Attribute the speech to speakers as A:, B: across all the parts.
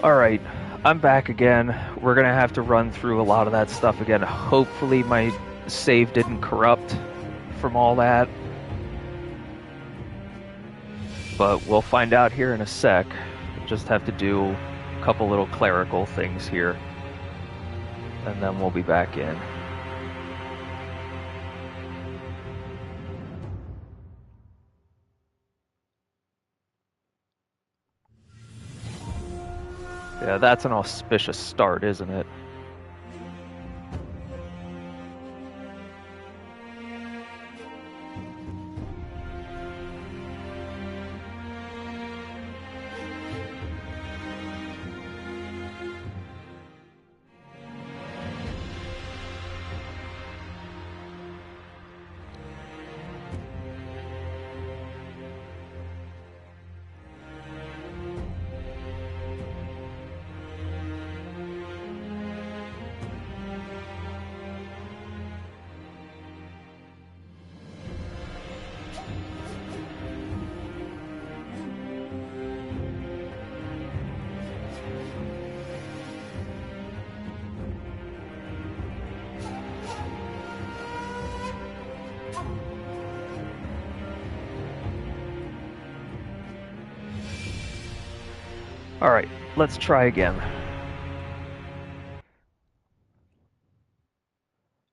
A: Alright, I'm back again. We're gonna have to run through a lot of that stuff again. Hopefully my save didn't corrupt from all that. But we'll find out here in a sec. Just have to do a couple little clerical things here. And then we'll be back in. Yeah, that's an auspicious start, isn't it? Alright, let's try again.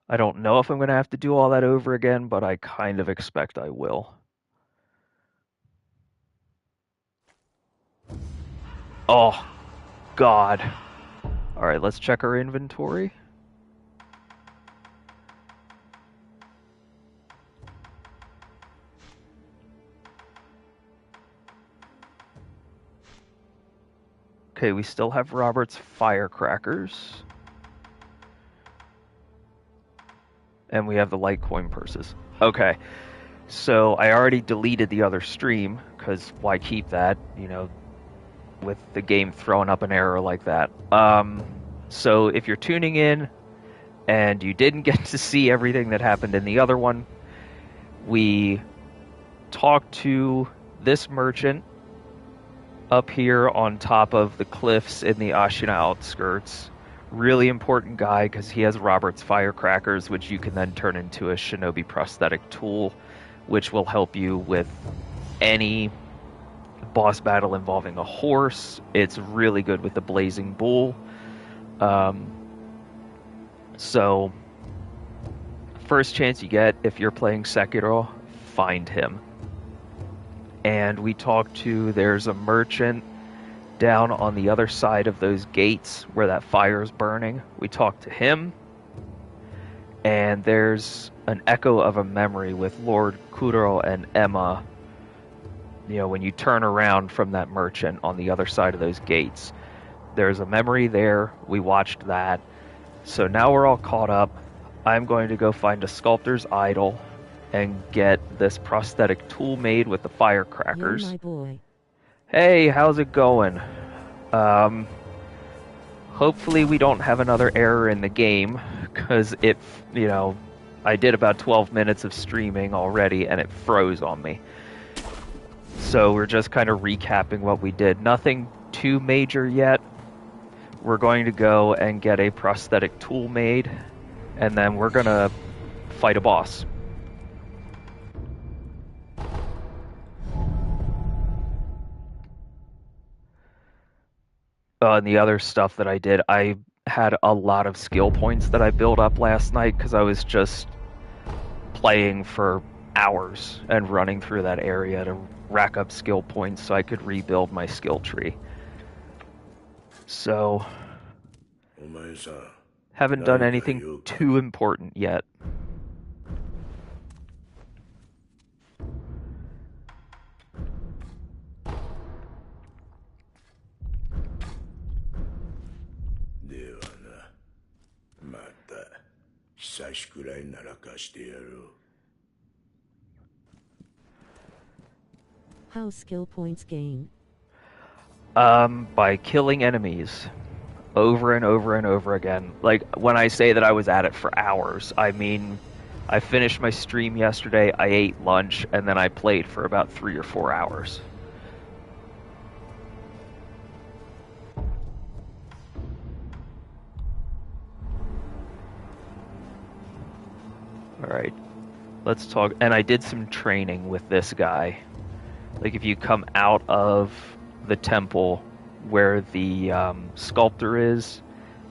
A: I don't know if I'm going to have to do all that over again, but I kind of expect I will. Oh, God. Alright, let's check our inventory. Okay, we still have Robert's firecrackers. And we have the Litecoin purses. Okay, so I already deleted the other stream, because why keep that, you know, with the game throwing up an error like that. So if you're tuning in, and you didn't get to see everything that happened in the other one, we talked to this merchant up here on top of the cliffs in the Ashina Outskirts. Really important guy because he has Robert's firecrackers, which you can then turn into a shinobi prosthetic tool, which will help you with any boss battle involving a horse. It's really good with the blazing bull. So first chance you get, if you're playing Sekiro, find him. And we talked to, there's a merchant down on the other side of those gates where that fire is burning. We talked to him. And there's an echo of a memory with Lord Kuro and Emma. You know, when you turn around from that merchant on the other side of those gates, there's a memory there. We watched that. So now we're all caught up. I'm going to go find a sculptor's idol and get this prosthetic tool made with the firecrackers.
B: You're my boy.
A: Hey, how's it going? Hopefully we don't have another error in the game, because it, you know, I did about 12 minutes of streaming already and it froze on me. So we're just kind of recapping what we did. Nothing too major yet. We're going to go and get a prosthetic tool made, and then we're going to fight a boss. And the other stuff that I did, I had a lot of skill points that I built up last night because I was just playing for hours and running through that area to rack up skill points so I could rebuild my skill tree. So, haven't done anything too important yet.
B: How skill points gain?
A: By killing enemies over and over and over again. Like, when I say that I was at it for hours, I mean, I finished my stream yesterday, I ate lunch, and then I played for about 3 or 4 hours. Alright, let's talk. And I did some training with this guy. Like, if you come out of the temple where the sculptor is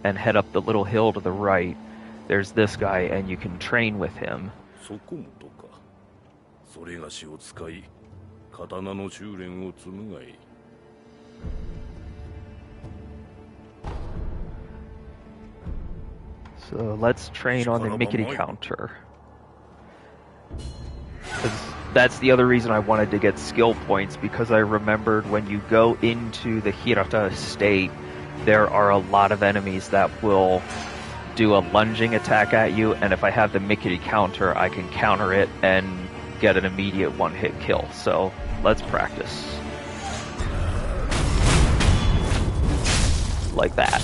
A: and head up the little hill to the right, there's this guy, and you can train with him.
C: そこもとか。それがしを使い、刀の修練を積むがいい。
A: So let's train on the Mickey counter. That's the other reason I wanted to get skill points, because I remembered when you go into the Hirata estate, there are a lot of enemies that will do a lunging attack at you, and if I have the Mickey counter, I can counter it and get an immediate one-hit kill. So let's practice. Like that.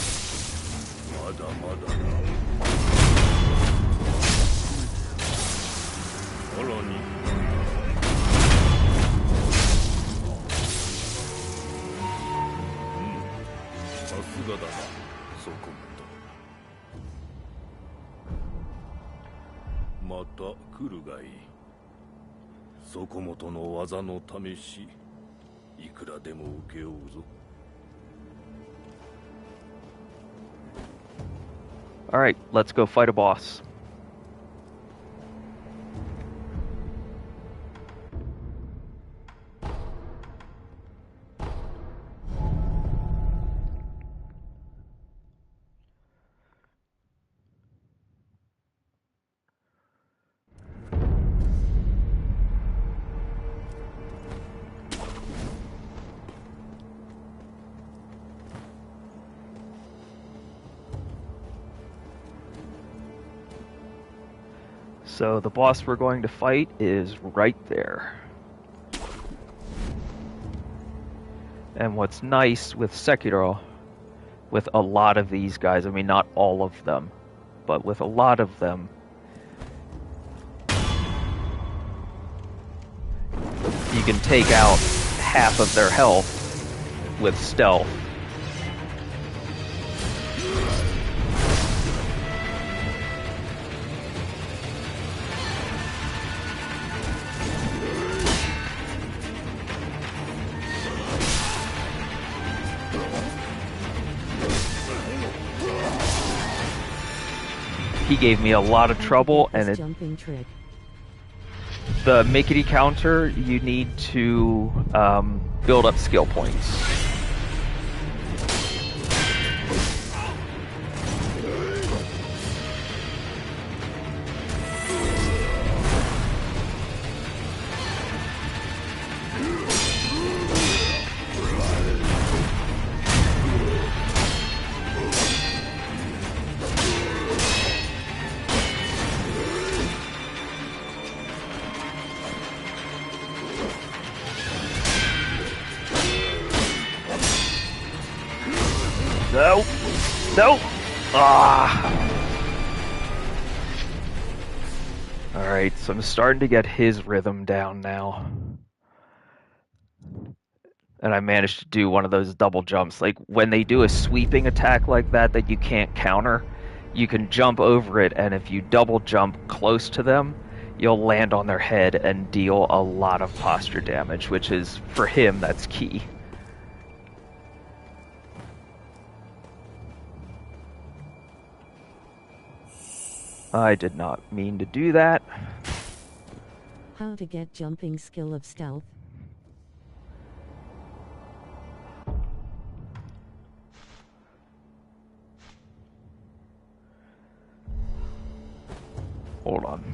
A: Alright, let's go fight a boss. So the boss we're going to fight is right there. And what's nice with Sekiro, with a lot of these guys, I mean not all of them, but with a lot of them, you can take out half of their health with stealth. He gave me a lot of trouble, and
B: jumping trick.
A: The Mickey counter, you need to build up skill points. No! No! Ah! Alright, so I'm starting to get his rhythm down now. And I managed to do one of those double jumps. Like, when they do a sweeping attack like that that you can't counter, you can jump over it, and if you double jump close to them, you'll land on their head and deal a lot of posture damage, which is, for him, that's key. I did not mean to do that.
B: How to get jumping skill of stealth.
A: Hold on.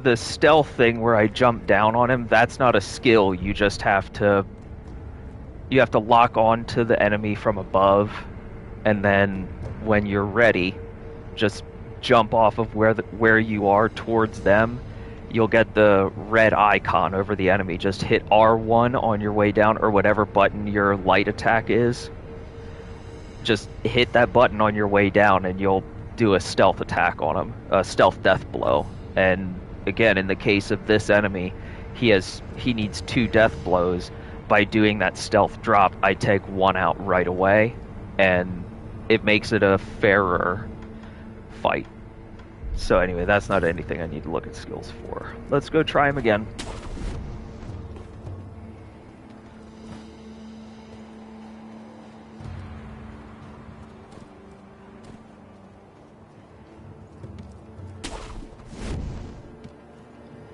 A: The stealth thing where I jump down on him, that's not a skill. You just have to lock on to the enemy from above, and then when you're ready, just jump off of where you are towards them. You'll get the red icon over the enemy. Just hit R1 on your way down, or whatever button your light attack is. Just hit that button on your way down, and you'll do a stealth attack on him, a stealth death blow. And again, in the case of this enemy, he needs 2 death blows. By doing that stealth drop, I take 1 out right away, and it makes it a fairer fight. So anyway, that's not anything I need to look at skills for. Let's go try him again.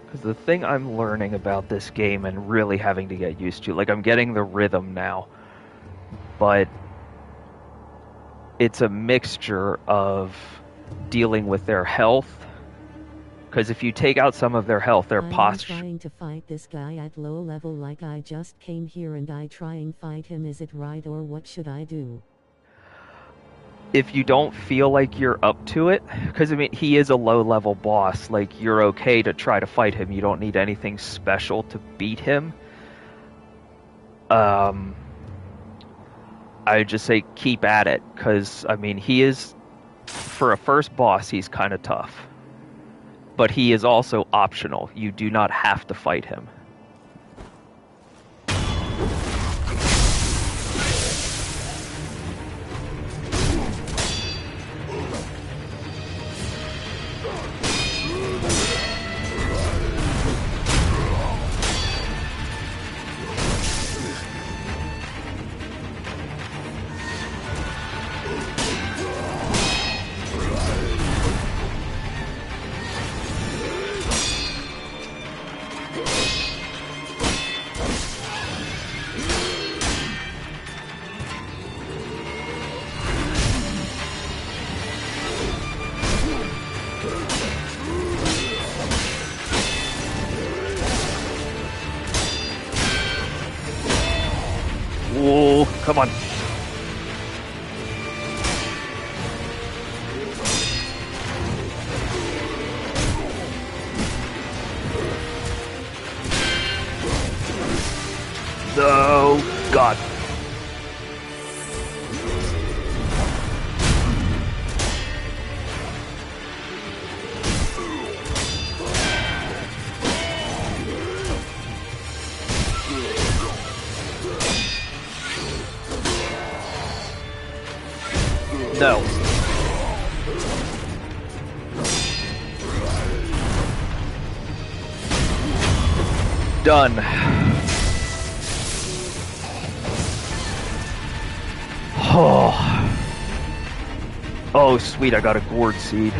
A: Because the thing I'm learning about this game and really having to get used to, like I'm getting the rhythm now, but it's a mixture of dealing with their health. Because if you take out some of their health, their posture...
B: I'm trying to fight this guy at low level, like I just came here and I try and fight him. Is it right, or what should I do?
A: If you don't feel like you're up to it, because I mean, he is a low level boss, like you're okay to try to fight him. You don't need anything special to beat him. I would just say keep at it, because I mean, he is, for a first boss, he's kind of tough. But he is also optional. You do not have to fight him. Whoa, come on. No, God. No. Done. Oh. Oh, sweet, I got a gourd seed.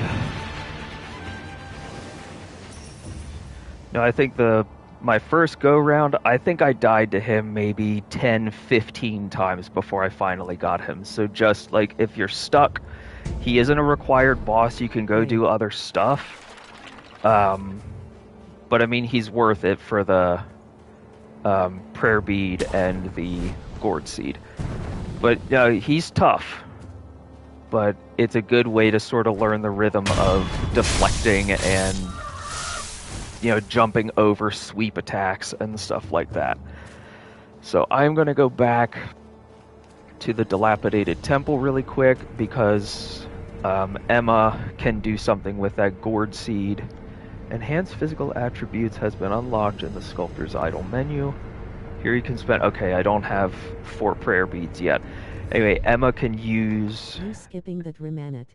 A: No, I think my first go-round, I think I died to him maybe 10, 15 times before I finally got him. So just, like, if you're stuck, he isn't a required boss. You can go do other stuff. But, I mean, he's worth it for the prayer bead and the gourd seed. But, he's tough. But it's a good way to sort of learn the rhythm of deflecting and... jumping over sweep attacks and stuff like that. So I'm going to go back to the dilapidated temple really quick because Emma can do something with that gourd seed. Enhanced physical attributes has been unlocked in the sculptor's idle menu. Here you can spend... Okay, I don't have 4 prayer beads yet. Anyway, Emma can use...
B: You skipping that Remanet.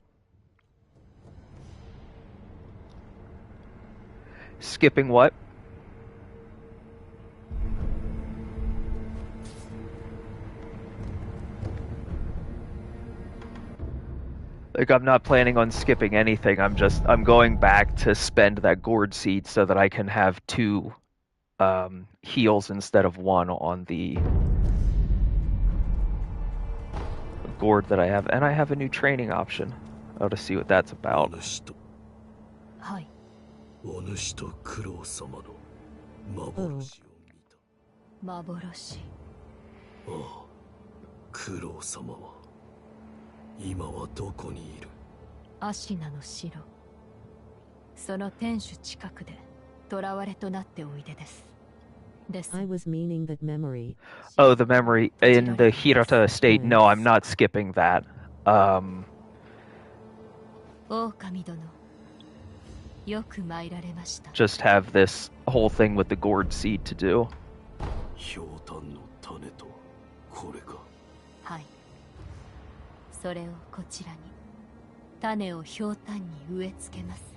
A: Skipping what? Like, I'm not planning on skipping anything. I'm going back to spend that gourd seed so that I can have 2 heals instead of 1 on the gourd that I have. And I have a new training option. Oh, to see what that's about.
B: はい。
C: お主と苦労様の幻を見た。
B: 幻。
C: ああ、苦労様は今はどこにいる？
D: アシナの城。その天守近くで囚われとなっておいでです。
B: I was meaning that memory.
A: Oh, the memory in the Hirata estate. No, I'm not skipping that.
D: 狼殿。よく参られました。
A: Just have this whole thing with the gourd seed to do.
C: ひょうたんの種とこれか。
D: はい。それをこちらに。種をひょうたんに植え付けます。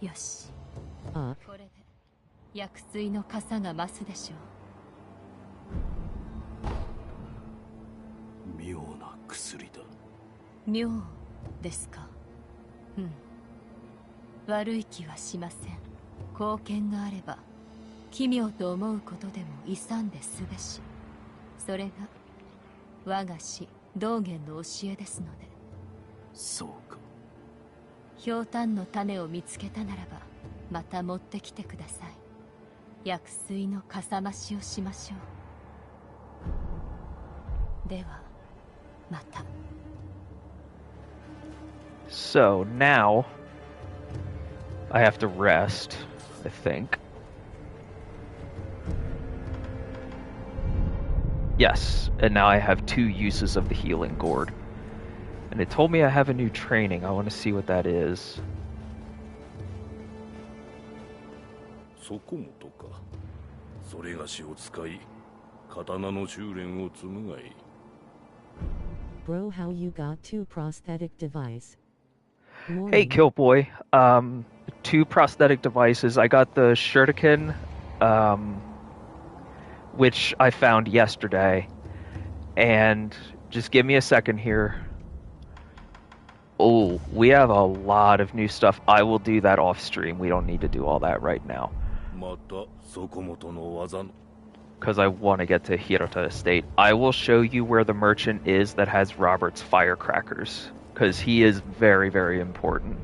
D: よし。
B: あ、
D: これで薬水の傘が増すでしょう。
C: 妙な薬だ。
D: 妙ですか。うん。悪い気はしません。貢献があれば奇妙と思うことでも勇んですべし。それが我が師道元の教えですので。
C: そうか。
D: ひょうたんの種を見つけたならばまた持ってきてください。薬水のかさ増しをしましょう。ではまた。
A: So now I have to rest, I think. Yes, and now I have 2 uses of the healing gourd. And it told me I have a new training. I want to see what that is.
C: そこもとか。それがしを使い、刀の修練を積むがいい。
B: Bro, how you got 2 prosthetic device?
A: Hey, Killboy. 2 prosthetic devices. I got the shuriken, which I found yesterday. And just give me a second here. Oh, we have a lot of new stuff. I will do that off stream. We don't need to do all that right now.
C: またそこもとの技の。
A: Because I want to get to Hirata Estate. I will show you where the merchant is that has Robert's firecrackers. Because he is very, very important.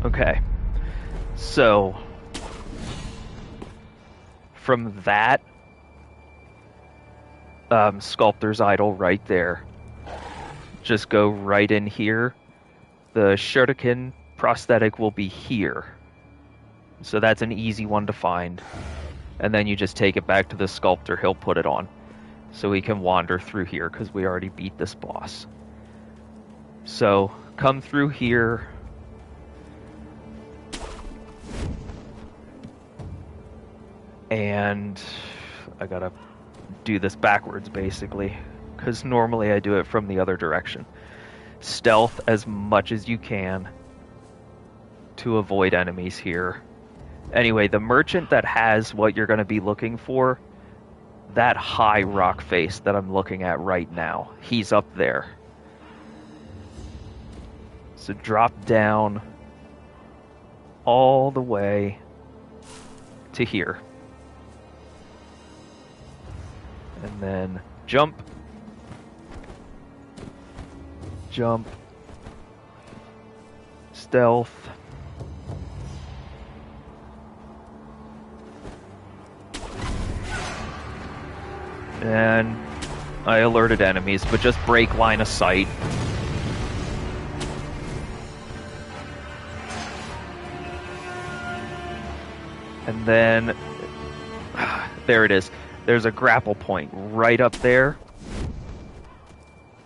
A: Okay. So, from that sculptor's idol right there, just go right in here. The shuriken prosthetic will be here. So that's an easy one to find. And then you just take it back to the sculptor, he'll put it on. So we can wander through here, because we already beat this boss. So, come through here. And I gotta do this backwards, basically. Because normally I do it from the other direction. Stealth as much as you can to avoid enemies here. Anyway, the merchant that has what you're going to be looking for, that high rock face that I'm looking at right now, he's up there. So drop down all the way to here. And then jump. Jump. Stealth. And I alerted enemies, but just break line of sight. And then, there it is. There's a grapple point right up there.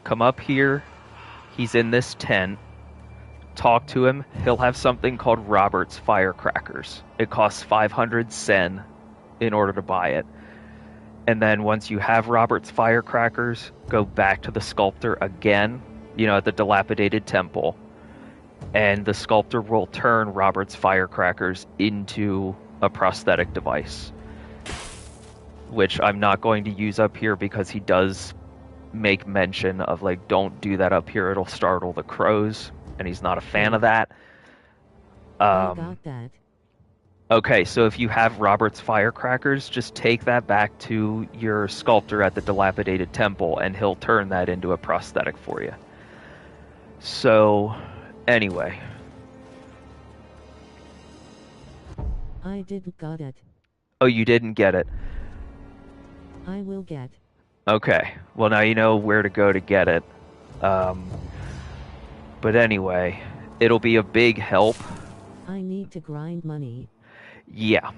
A: Come up here. He's in this tent. Talk to him. He'll have something called Robert's Firecrackers. It costs 500 sen in order to buy it. And then once you have Robert's Firecrackers, go back to the sculptor again, at the dilapidated temple. And the sculptor will turn Robert's Firecrackers into a prosthetic device. Which I'm not going to use up here because he does make mention of, don't do that up here, it'll startle the crows. And he's not a fan of that.
B: I got that.
A: Okay, so if you have Robert's Firecrackers, just take that back to your sculptor at the dilapidated temple, and he'll turn that into a prosthetic for you. So, anyway.
B: I didn't got it.
A: Oh, you didn't get it.
B: I will get.
A: Okay, well now you know where to go to get it. But anyway, it'll be a big help.
B: I need to grind money.
A: Yeah.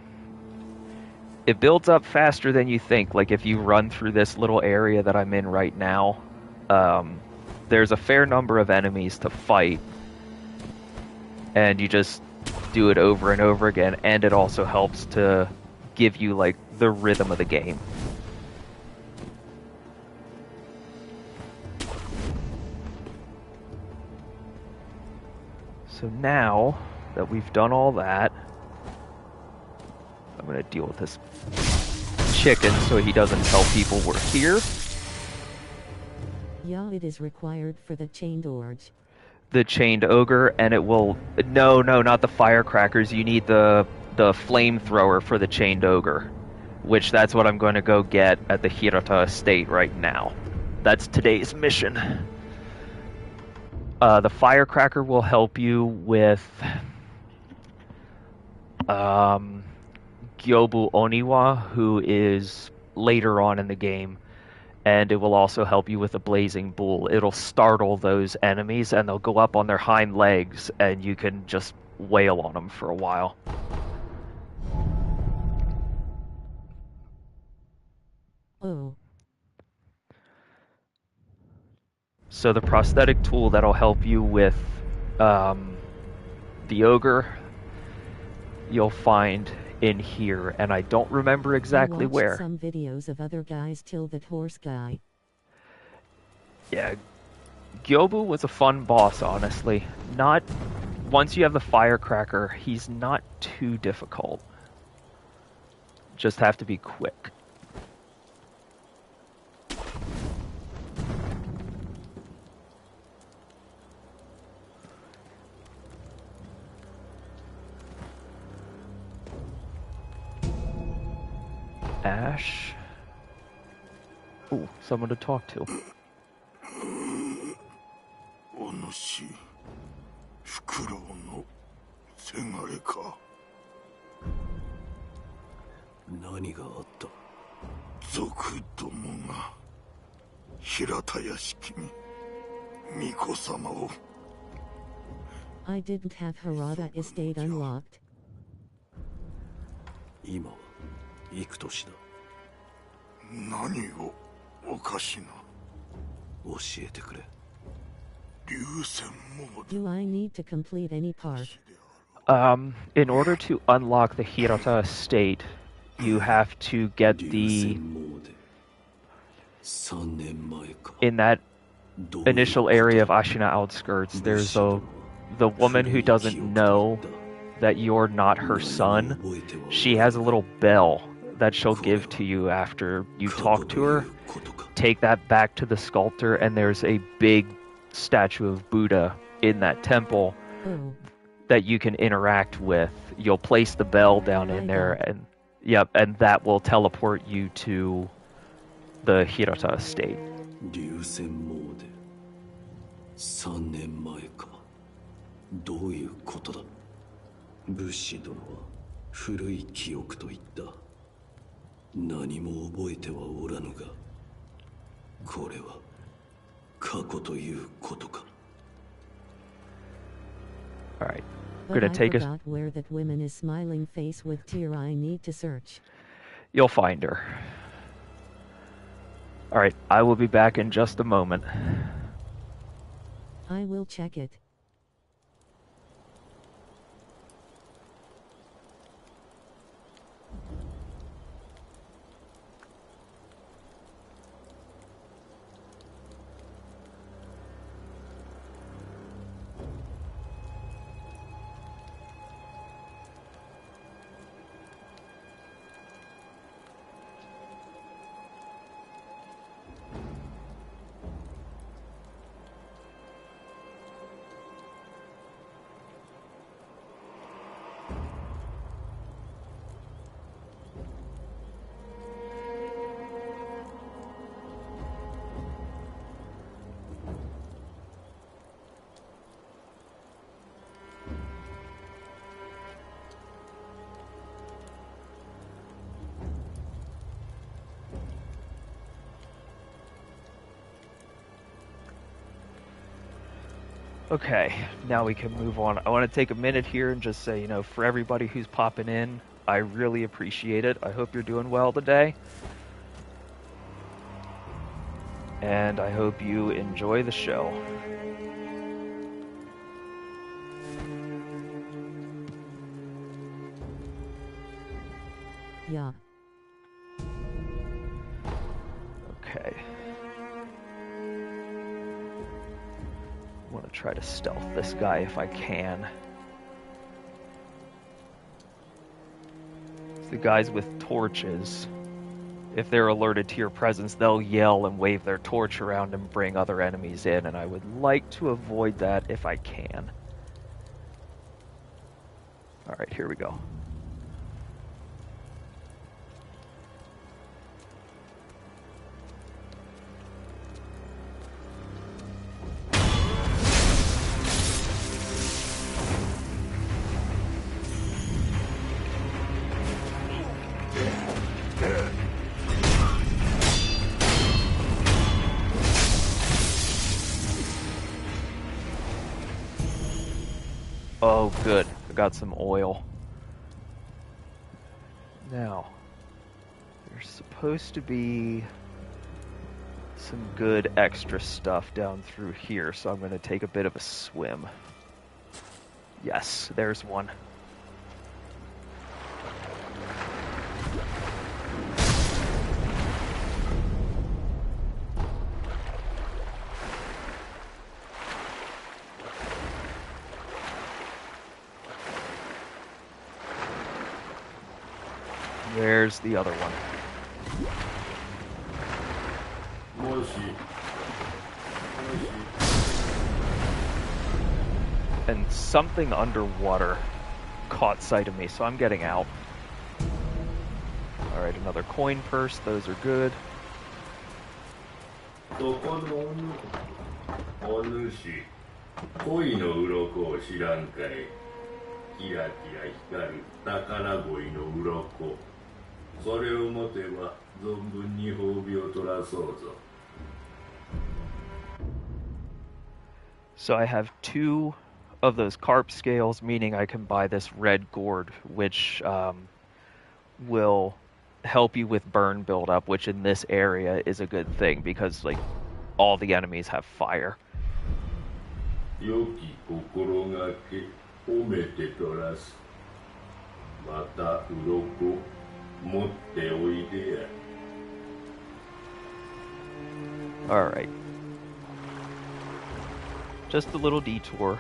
A: It builds up faster than you think. Like if you run through this little area that I'm in right now, there's a fair number of enemies to fight. And you just do it over and over again, and it also helps to give you like the rhythm of the game. So now that we've done all that, I'm going to deal with this chicken so he doesn't tell people we're here.
B: Yeah, it is required for the chained orge.
A: The chained ogre, and it will... No, not the firecrackers. You need the flamethrower for the chained ogre, which that's what I'm going to go get at the Hirata estate right now. That's today's mission. The firecracker will help you with Gyobu Oniwa, who is later on in the game, and it will also help you with the blazing bull. It'll startle those enemies, and they'll go up on their hind legs, and you can just wail on them for a while.
B: Oh.
A: So the prosthetic tool that'll help you with the ogre, you'll find in here, and I don't remember exactly where.
B: Some videos of other guys till that horse guy.
A: Yeah, Gyobu was a fun boss, honestly. Not once you have the firecracker, he's not too difficult. Just have to be quick. Ash. Ooh, someone to talk to.
C: お主、フクロウのせがれか。何があった？族どもが平田屋敷に巫女様を。
B: I didn't have Hirata estate unlocked.
C: 今はいく年だ。何をおかしな。教えてくれ。
B: Do I need to complete any part?
A: In order to unlock the Hirata estate, you have to get the... In that initial area of Ashina Outskirts, there's the woman who doesn't know that you're not her son. She has a little bell that she'll give to you after you talk to her. Take that back to the sculptor, and there's a big statue of Buddha in that temple that you can interact with. You'll place the bell down in there, and yep, and that will teleport you to the Hirata estate.
C: 3年前か。どういうことだ。武士殿は古い記憶と言った。何も覚えてはおらぬが、これは過去ということか。
A: All right,
B: But
A: gonna take
B: I
A: us.
B: forgot where that woman is smiling face with tear. I need to search.
A: You'll find her. All right, I will be back in just a moment.
B: I will check it.
A: Okay, now we can move on. I want to take a minute here and just say, for everybody who's popping in, I really appreciate it. I hope you're doing well today. And I hope you enjoy the show.
B: Yeah.
A: Okay. I want to try to stealth this guy if I can. The guys with torches, if they're alerted to your presence, they'll yell and wave their torch around and bring other enemies in, and I would like to avoid that if I can. Alright, here we go. Oh, good. I got some oil. Now, there's supposed to be some good extra stuff down through here, so I'm going to take a bit of a swim. Yes, there's one. Where's the other one? And something underwater caught sight of me, so I'm getting out. Alright, another coin purse. Those are good. So I have 2 of those carp scales, meaning I can buy this red gourd, which will help you with burn buildup, which in this area is a good thing because all the enemies have fire. Alright. Just a little detour.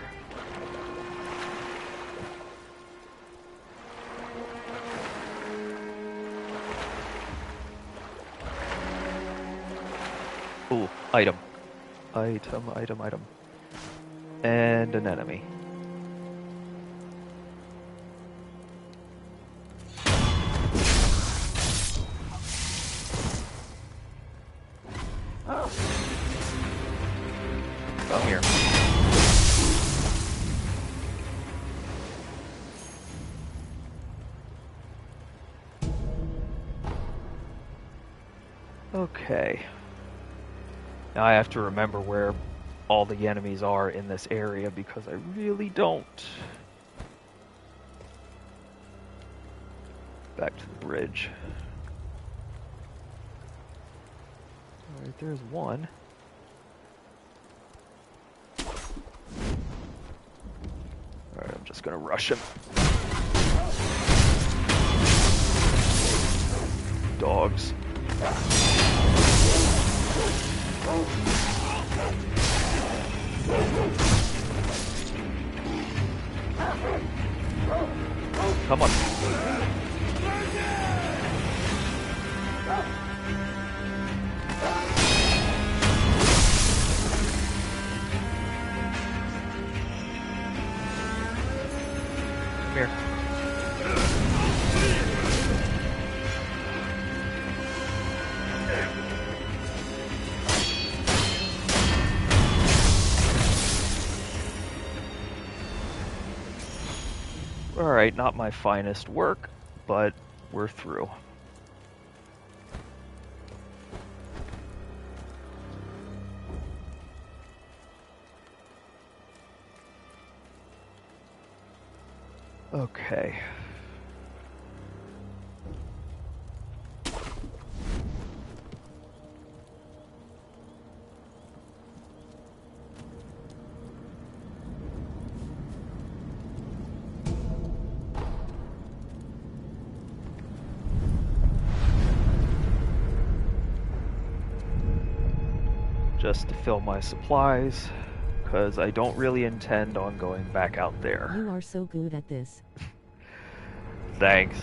A: Ooh, item. Item. And an enemy. Come here. Okay. Now I have to remember where all the enemies are in this area because I really don't. Back to the bridge. Alright, there's one. Alright, I'm just gonna rush him. Dogs. Come on. Come here. Alright, not my finest work, but we're through. Okay. Just to fill my supplies, because I don't really intend on going back out there.
B: You are so good at this.
A: Thanks.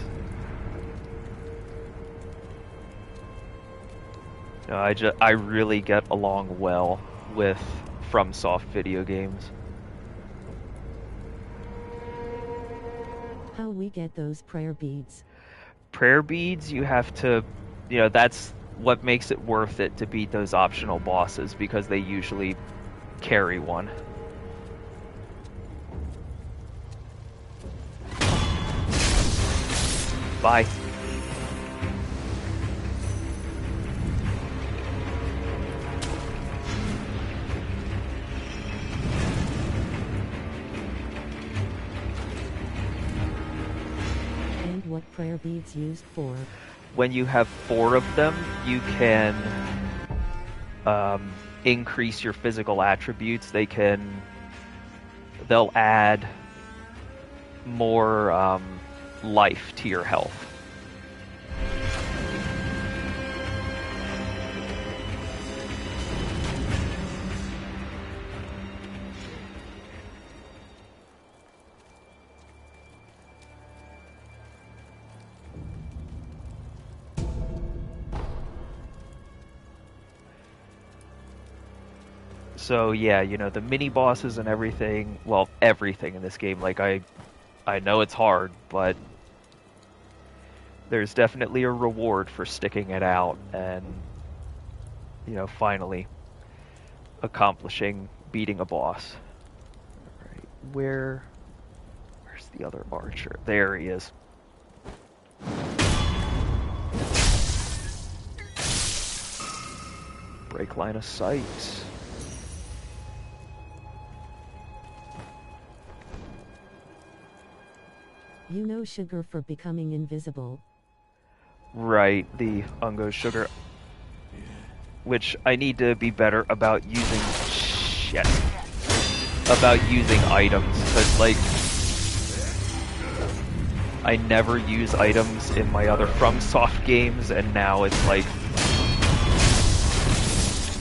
A: No, I really get along well with FromSoft video games.
B: How we get those prayer beads?
A: Prayer beads, you have to, that's what makes it worth it to beat those optional bosses, because they usually carry one. Bye.
B: And what prayer beads used for?
A: When you have 4 of them, you can increase your physical attributes. They'll add more life to your health. So yeah, the mini bosses and everything, well, everything in this game, like I know it's hard, but there's definitely a reward for sticking it out and finally accomplishing beating a boss. All right, where's the other archer? There he is. Break line of sight.
B: You know sugar for becoming invisible.
A: Right, the Ungo sugar. Which I need to be better about using items, because like I never use items in my other FromSoft games, and now it's like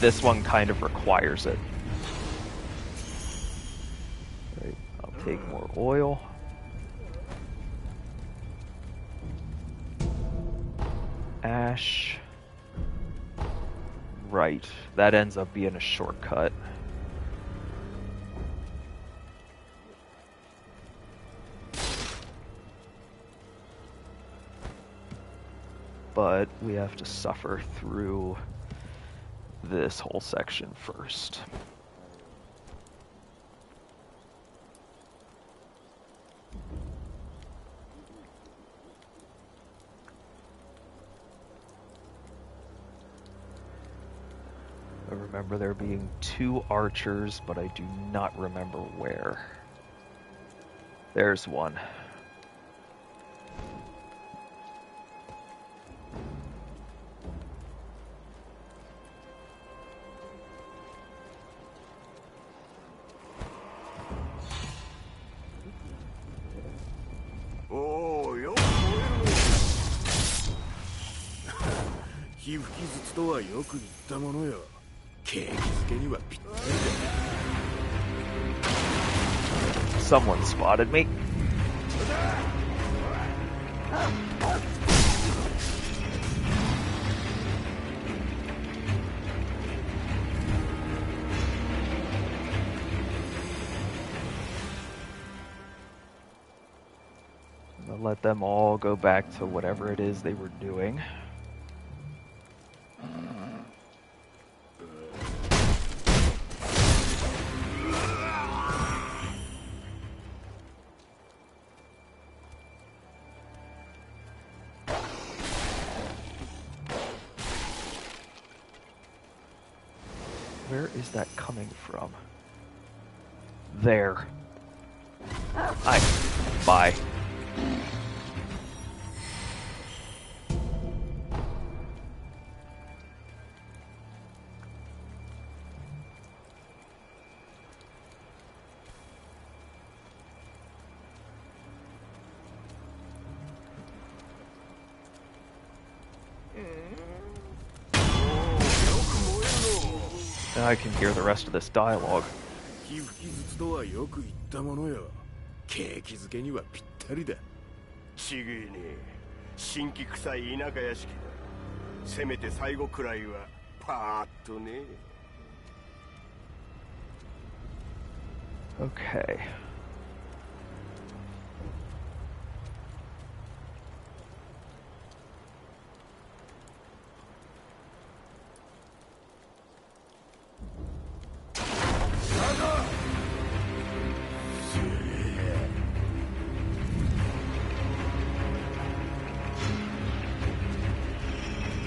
A: this one kind of requires it. Right, I'll take more oil. Ash. Right, that ends up being a shortcut. But we have to suffer through this whole section first. I remember there being 2 archers, but I do not remember where. There's one.
E: おお、よく燃える。火吹き筒とはよく言ったものよ。景気づけにはぴったりだ。
A: Someone spotted me. I'll let them all go back to whatever it is they were doing. Where is that coming from? There. Bye. Now I can hear the rest of this dialogue.
E: 皮膚傷つとはよく言ったものよ。景気づけにはぴったりだ。
F: ちげえねえ。新規臭い田舎屋敷だ。せめて最後くらいはパーッとね。
A: Okay.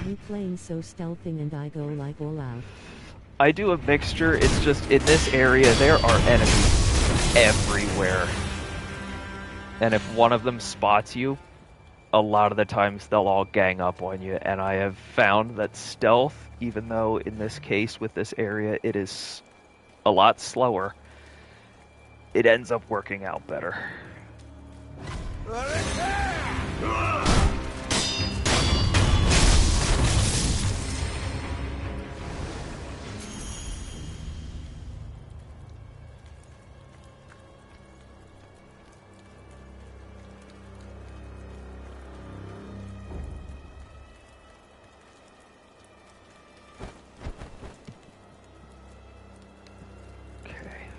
B: You playing so stealthing and I go like all out.
A: I do a mixture. It's just in this area there are enemies everywhere. And if one of them spots you, a lot of the times they'll all gang up on you. And I have found that stealth, even though in this case with this area it is a lot slower, it ends up working out better.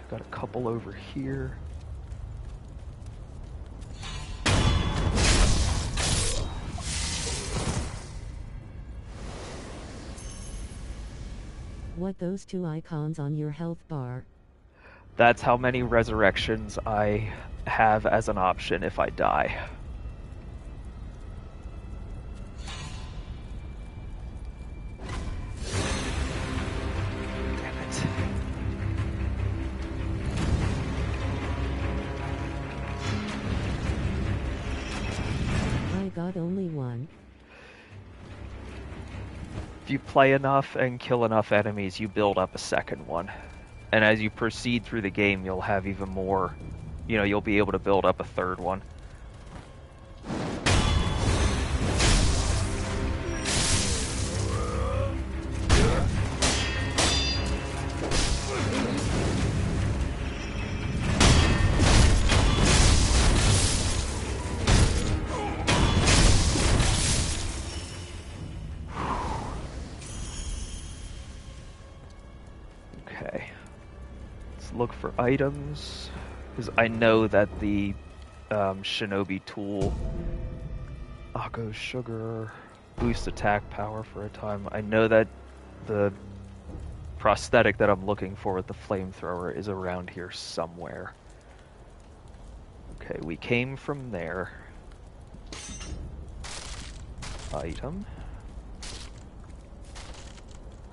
A: Got a couple over here.
B: What those two icons on your health bar?
A: That's how many resurrections I have as an option if I die.
B: Got only one.
A: If you play enough and kill enough enemies, you build up a second one. And as you proceed through the game, you'll have even more, you'll be able to build up a third one. Look for items, because I know that the shinobi tool, Akko Sugar, boosts attack power for a time. I know that the prosthetic that I'm looking for with the flamethrower is around here somewhere. Okay, we came from there. Item.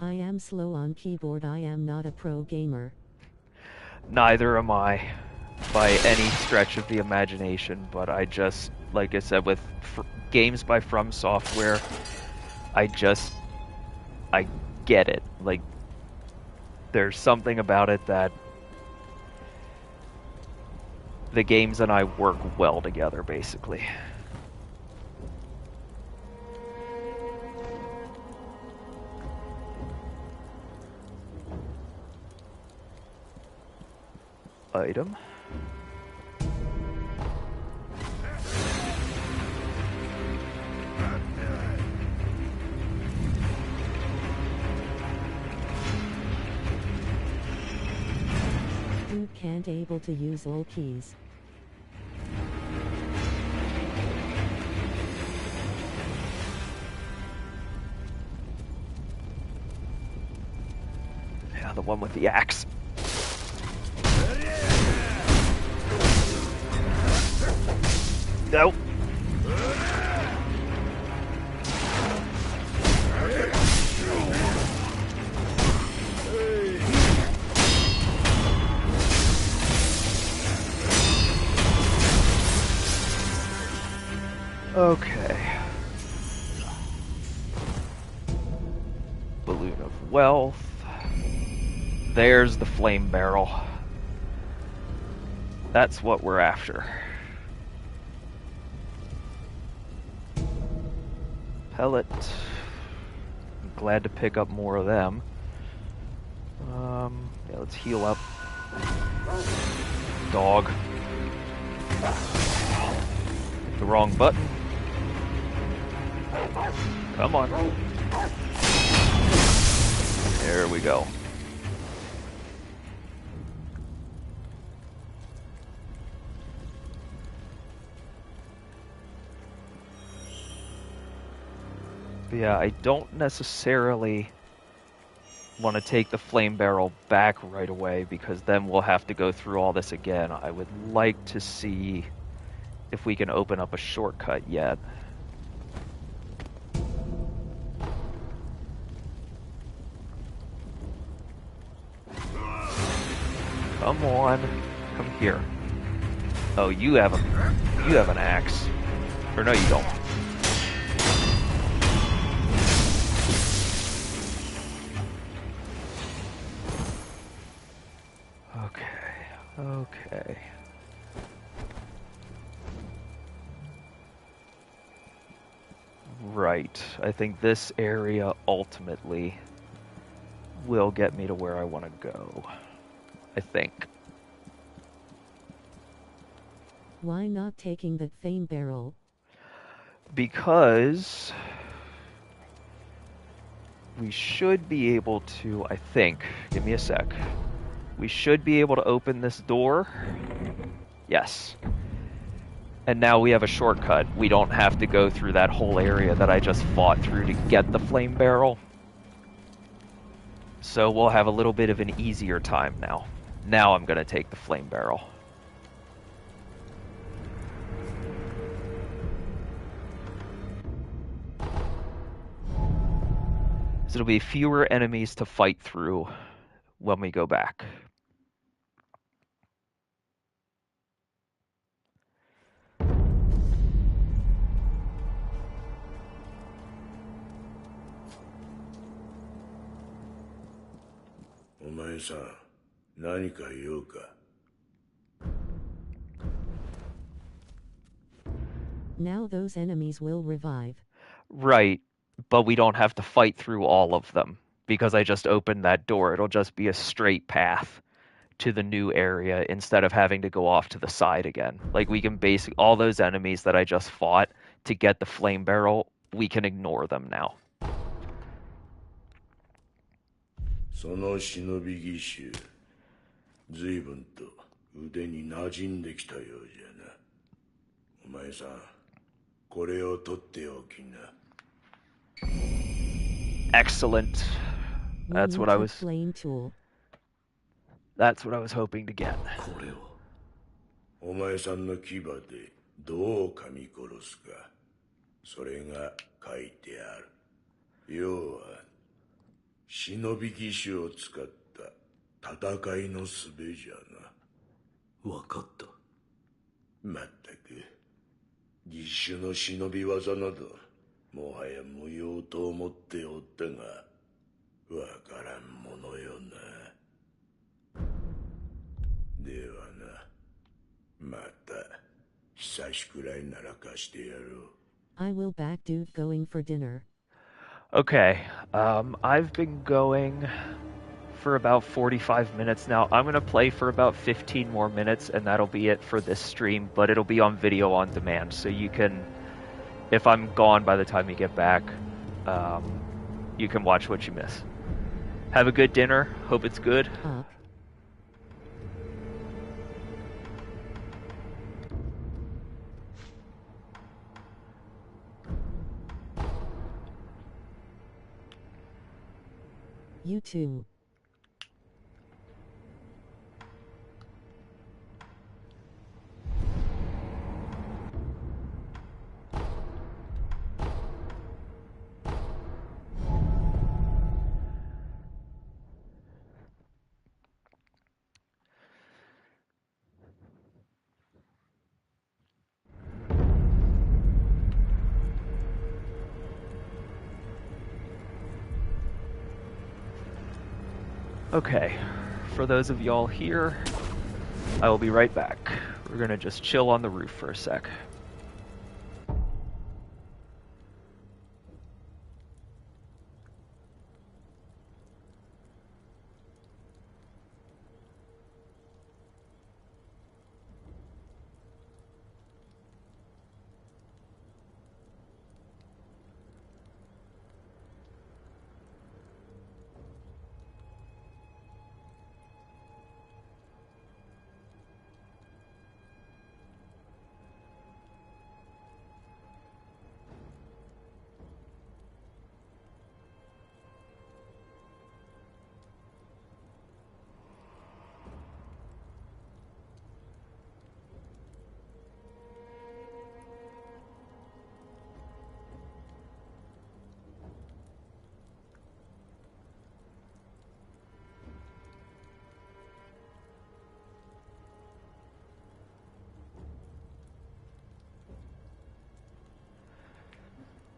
B: I am slow on keyboard. I am not a pro gamer.
A: Neither am I, by any stretch of the imagination, but I just, like I said, with games by From Software, I get it. Like, there's something about it that the games and I work well together, basically. Item.
B: You can't able to use all keys.
A: Yeah, the one with the axe. Nope. Okay. Balloon of Wealth. There's the flame barrel. That's what we're after. Pellet. Glad to pick up more of them. Yeah, let's heal up. Dog. Hit the wrong button. Come on. There we go. But yeah, I don't necessarily want to take the flame barrel back right away because then we'll have to go through all this again. I would like to see if we can open up a shortcut yet. Come on. Come here. Oh, you have an axe. Or no, you don't. Okay. Right. I think this area ultimately will get me to where I want to go. I think.
B: Why not taking that flame barrel?
A: Because we should be able to, I think, give me a sec. We should be able to open this door. Yes. And now we have a shortcut. We don't have to go through that whole area that I just fought through to get the flame barrel. So we'll have a little bit of an easier time now. Now I'm going to take the flame barrel. So it'll be fewer enemies to fight through when we go back.
B: Now those enemies will revive.
A: Right, but we don't have to fight through all of them because I just opened that door. It'll just be a straight path to the new area instead of having to go off to the side again. Like we can basically, all those enemies that I just fought to get the flame barrel, we can ignore them now.
E: その忍び義手、随分と腕に馴染んできたようじゃな。お前さん、これを取っておきな。
A: Excellent. That's what I was.
B: Flame tool.
A: That's what I was hoping to get.
C: これを
E: お前さんの牙でどう噛み殺すか、それが書いてある。要は忍び義手を使った戦いの術じゃな。
C: 分かった。
E: まったく義手の忍び技などもはや無用と思っておったが、わからんものよな。ではな、また久しくらいなら貸してやろう。
B: I will back dude going for dinner.
A: Okay, I've been going for about 45 minutes now. I'm going to play for about 15 more minutes, and that'll be it for this stream, but it'll be on video on demand, so you can, if I'm gone by the time you get back, you can watch what you miss. Have a good dinner. Hope it's good.
B: You too.
A: Okay, for those of y'all here, I will be right back. We're gonna just chill on the roof for a sec.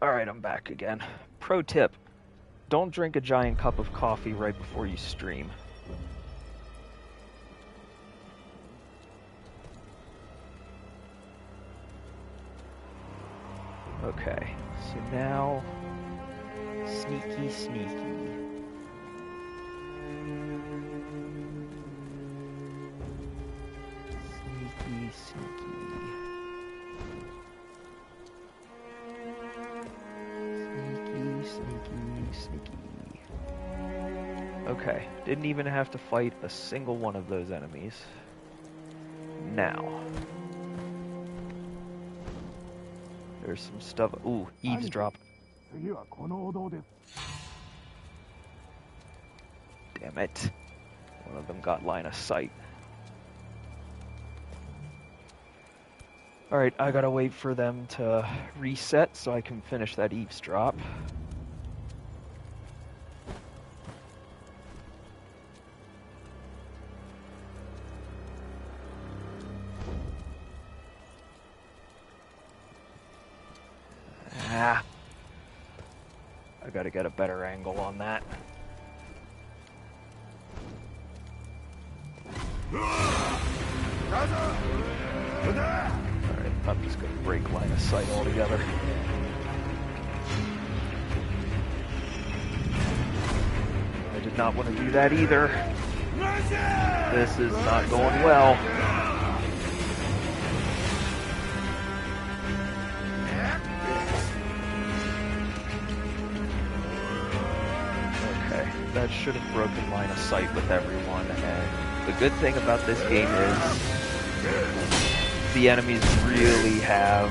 A: Alright, I'm back again. Pro tip, don't drink a giant cup of coffee right before you stream. Okay, so now, sneaky. Sneaky. Okay, didn't even have to fight a single one of those enemies. Now, there's some stuff. Ooh, eavesdrop. Damn it. One of them got line of sight. Alright, I gotta wait for them to reset so I can finish that eavesdrop. I gotta get a better angle on that. Alright, I'm just gonna break line of sight altogether. I did not want to do that either. This is not going well. That should have broken line of sight with everyone, and the good thing about this game is the enemies really have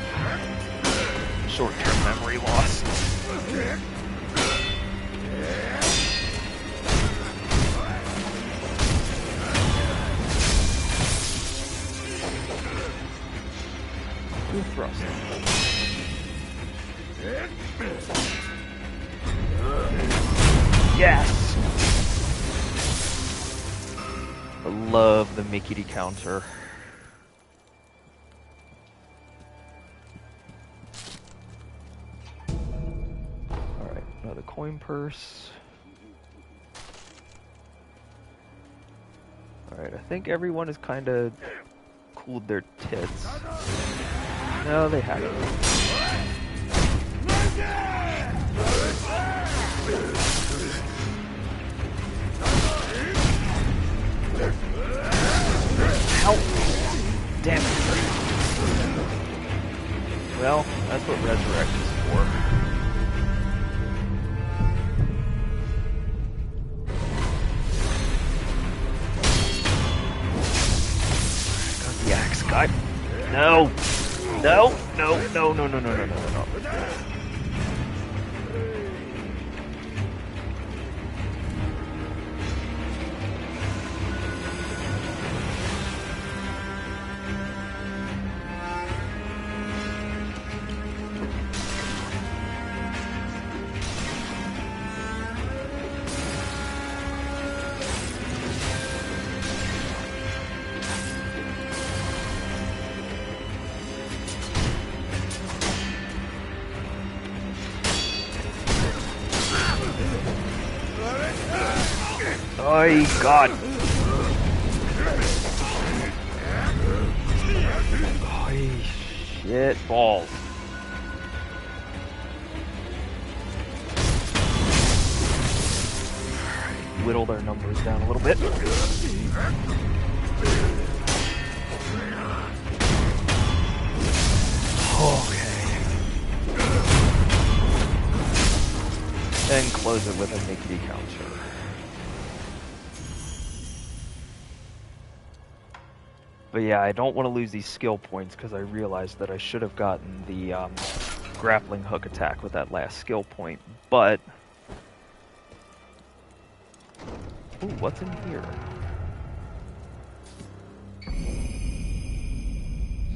A: short-term memory loss. Thrust. Yes! I love the Mickey counter. Alright, another coin purse. Alright, I think everyone has kind of cooled their tits. No, they haven't. Help! Damn it. Well, that's what Resurrect is for. Got the axe guy. No! No! No. Oh, God. Oh, shit balls. Whittle their numbers down a little bit. Okay. And close it with a Nikki counter. But yeah, I don't want to lose these skill points because I realized that I should have gotten the grappling hook attack with that last skill point. But ooh, what's in here?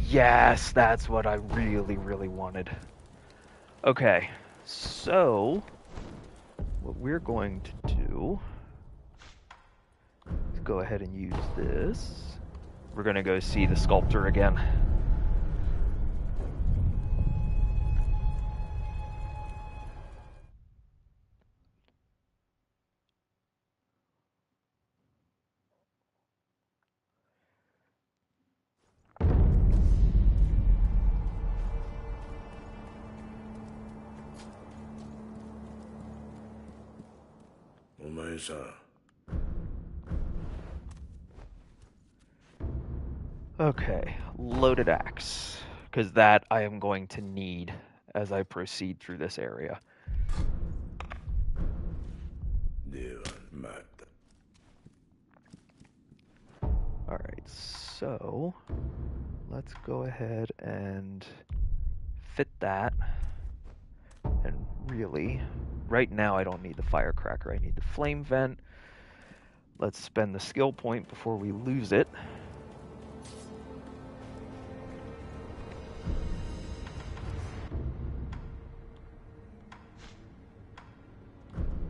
A: Yes, that's what I really, really wanted. Okay, so what we're going to do is go ahead and use this. We're going to go see the sculptor again. Okay, loaded axe, because that I am going to need as I proceed through this area. Alright, so let's go ahead and fit that. And really, right now I don't need the firecracker, I need the flame vent. Let's spend the skill point before we lose it.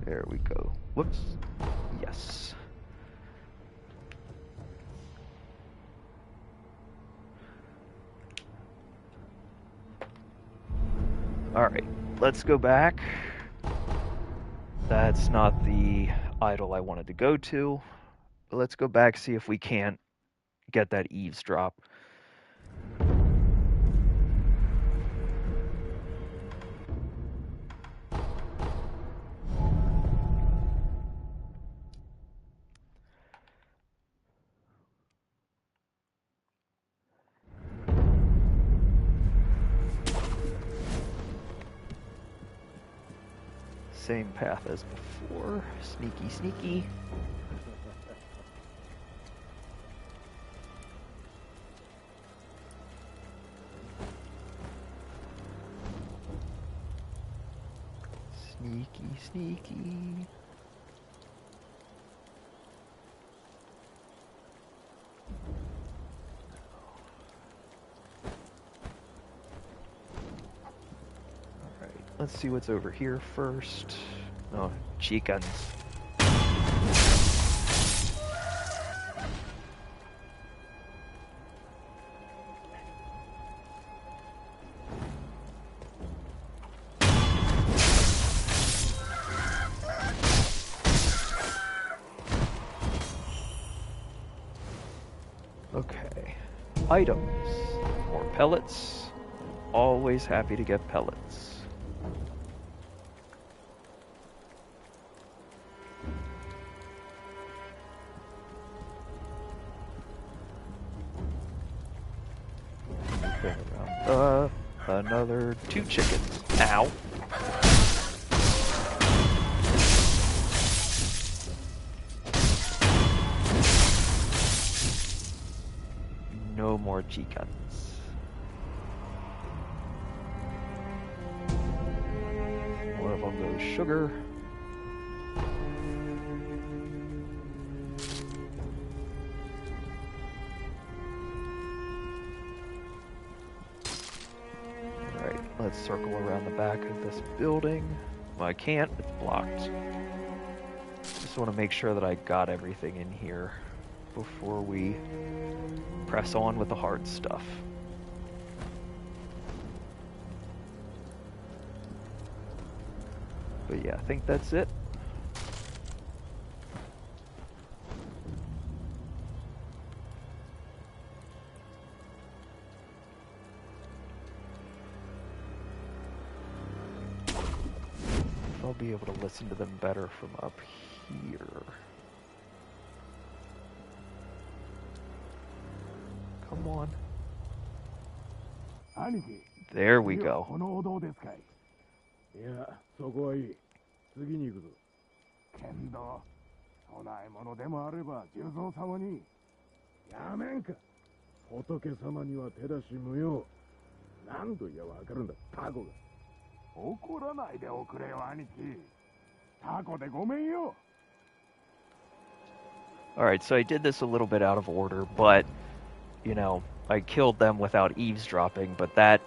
A: There we go. Whoops. Yes. Alright, let's go back. That's not the idol I wanted to go to. But let's go back, see if we can't get that eavesdrop. Same path as before. Sneaky, sneaky. Sneaky, sneaky. Alright, let's see what's over here first. Oh, chickens. Okay, items. More pellets. Always happy to get pellets. Okay, another 2 chickens. Ow. No more chickens. More of those sugar. Alright, let's circle around the back of this building. Well, I can't, it's blocked. Just want to make sure that I got everything in here before we press on with the hard stuff. But yeah, I think that's it. I'll be able to listen to them better from up here. Come on. There we go.
G: いや、そこはいい。次に行くぞ。けんど、供え物でもあれば、重蔵様に。やめんか。仏様には手出し無用。何度言やわかるんだ、タコが。怒らないでおくれよ、兄貴。タコでごめんよ。
A: Alright, so I did this a little bit out of order, but, you know, I killed them without eavesdropping, but that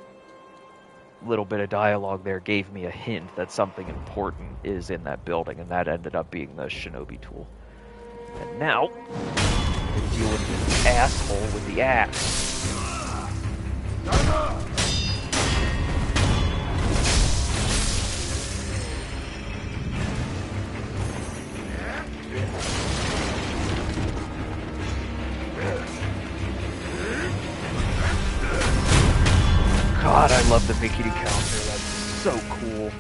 A: little bit of dialogue there gave me a hint that something important is in that building, and that ended up being the shinobi tool. And now, I deal with this asshole with the axe. God, I love the Mickey counter. That's so cool.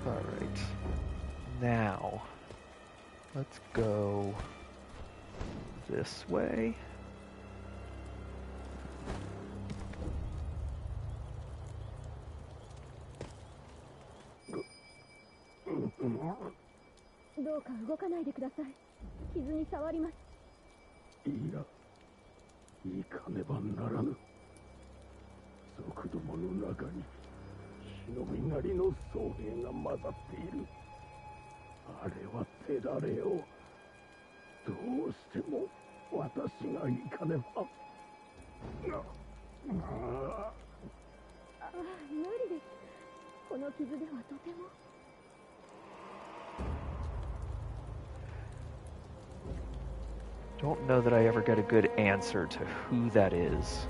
A: Alright. Now, let's go this way. Don't know that I ever get a good answer to who that is.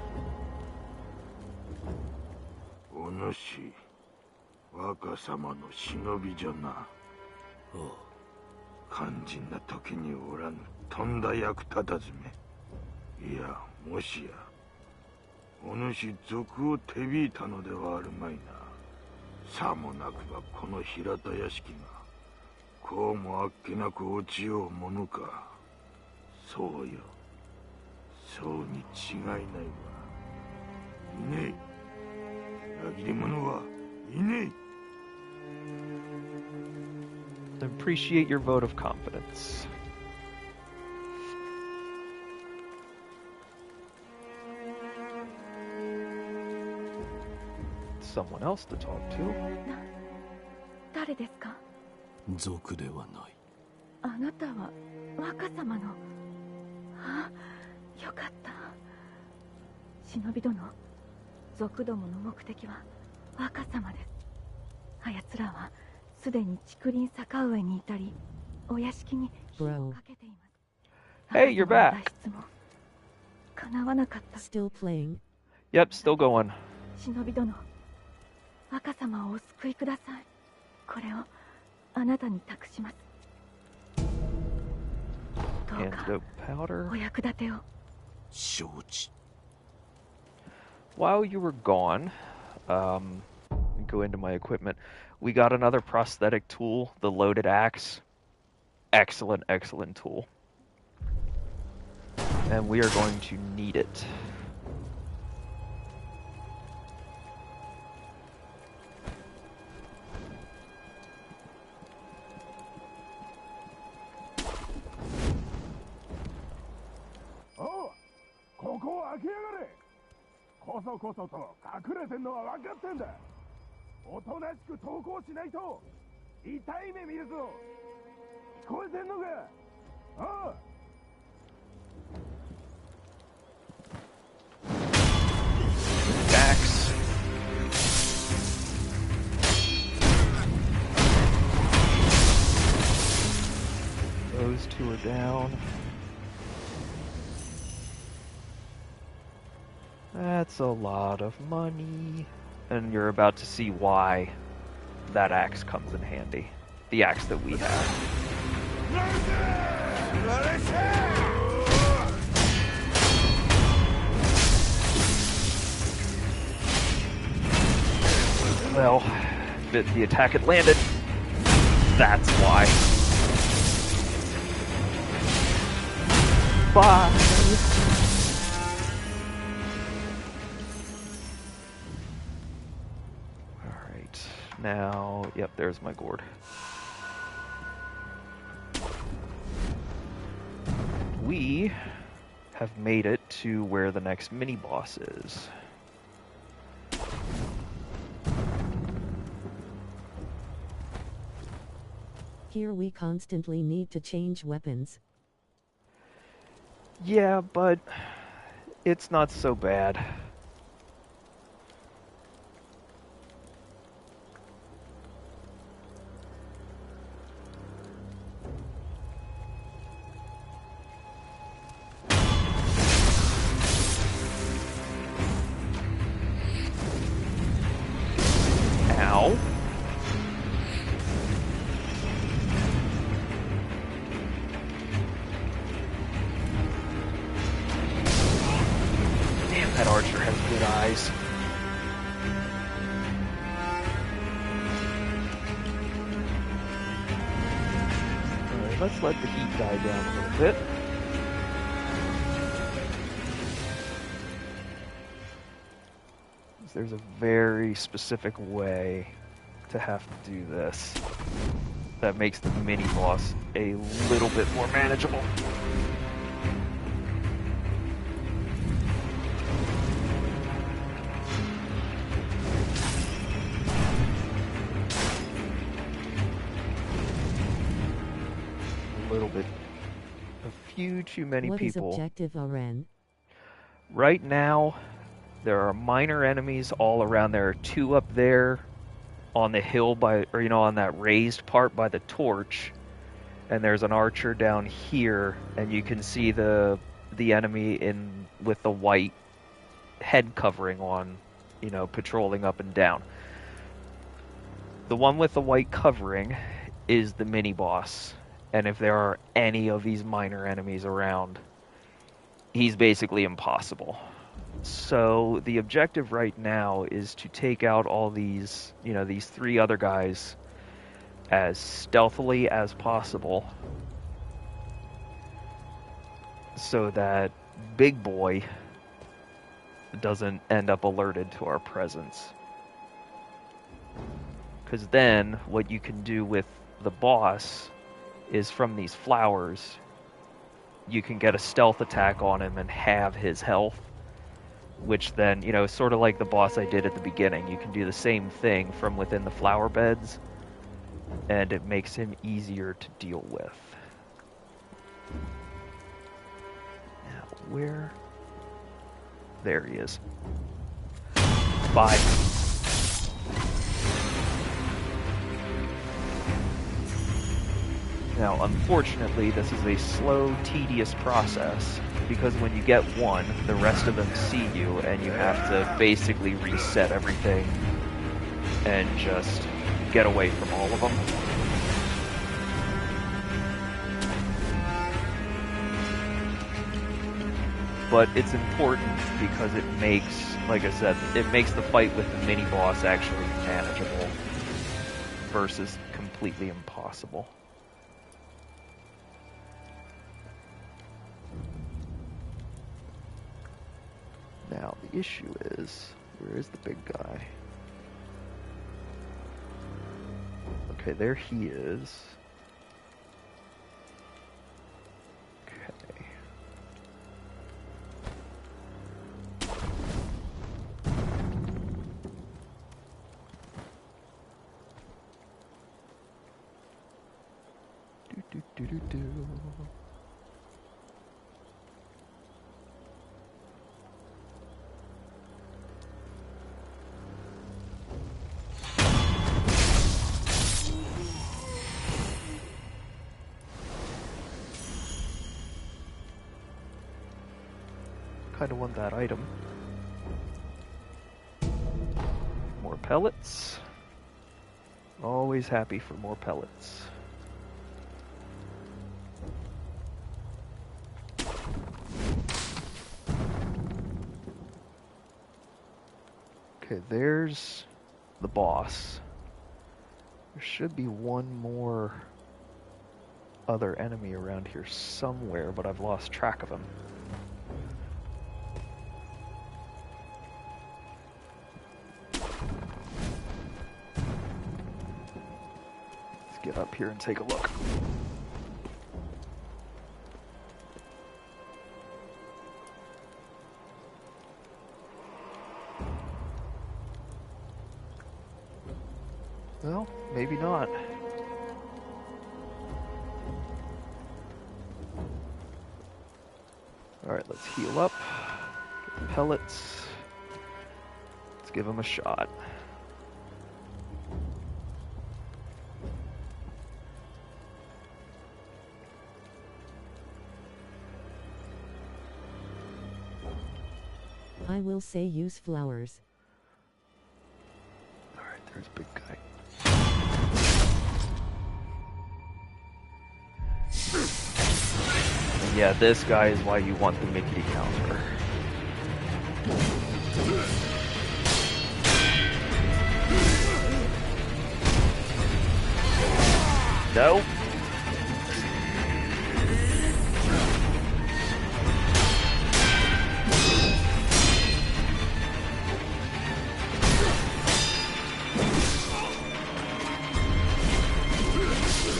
E: お主、若様の忍びじゃな。ああ。肝心な時におらぬ、とんだ役立たずめ。いや、もしや、お主賊を手引いたのではあるまいな。さもなくばこの平田屋敷が、こうもあっけなく落ちようものか。そうよ。そうに違いないわ。いねえ。裏切り者はいねえ。
A: Appreciate your vote of confidence. Someone else to talk to.
H: 誰ですか？
C: 族ではない。
H: あなたは若様の。あ、よかった。忍び殿、族どもの目的は若様です。あやつらはすでに竹林坂上にいたり、お屋敷に火をかけています。
A: Hey, you're back.
H: 脱出も叶わなかった。
B: Still playing.
A: Yep, still going.
H: 忍び殿、若様をお救いください。これをあなたに託します。どうか
A: Antidote powder.
H: お役立てを。
C: 承知。
A: While you were gone, go into my equipment. We got another prosthetic tool, the loaded axe. Excellent, excellent tool. And we are going to need it.
G: Oh, ここを開けやがれ。こそこそと隠れてんのは分かってんだ。おとなしく投降しないと痛い目見るぞ。聞こえてんのか？ああ。
A: Axe. Those two are down. That's a lot of money. And you're about to see why that axe comes in handy. The axe that we have. Well, the attack had landed. That's why. Bye. Alright. Now, yep, there's my gourd. We have made it to where the next mini-boss is.
B: Here we constantly need to change weapons.
A: Yeah, but it's not so bad. Ow. Damn, that archer has good eyes. Alright, let's let the heat die down a little bit. There's a very specific way to have to do this that makes the mini-boss a little bit more manageable. A little bit. A few too many people.
B: What is objective Aren?
A: Right now, there are minor enemies all around. There are 2 up there on the hill by, or on that raised part by the torch. And there's an archer down here, and you can see the enemy with the white head covering on, patrolling up and down. The one with the white covering is the mini boss. And if there are any of these minor enemies around, he's basically impossible. So the objective right now is to take out all these, these 3 other guys as stealthily as possible so that Big Boy doesn't end up alerted to our presence. Because then what you can do with the boss is from these flowers, you can get a stealth attack on him and have his health. Which then, sort of like the boss I did at the beginning. You can do the same thing from within the flower beds, and it makes him easier to deal with. Now, where? There he is. Bye. Now, unfortunately, this is a slow, tedious process, because when you get one, the rest of them see you, and you have to basically reset everything and just get away from all of them. But it's important because it makes, like I said, it makes the fight with the mini-boss actually manageable versus completely impossible. Now, the issue is, where is the big guy? Okay, there he is. Okay. Do. Kind of want that item. More pellets. Always happy for more pellets. Okay, there's the boss. There should be one more other enemy around here somewhere, but I've lost track of him. Let's get up here and take a look. Well, maybe not. Alright, let's heal up. Get the pellets. Let's give him a shot.
B: I will say use flowers.
A: Alright, there's big guy. Yeah, this guy is why you want the Mickey counter. No?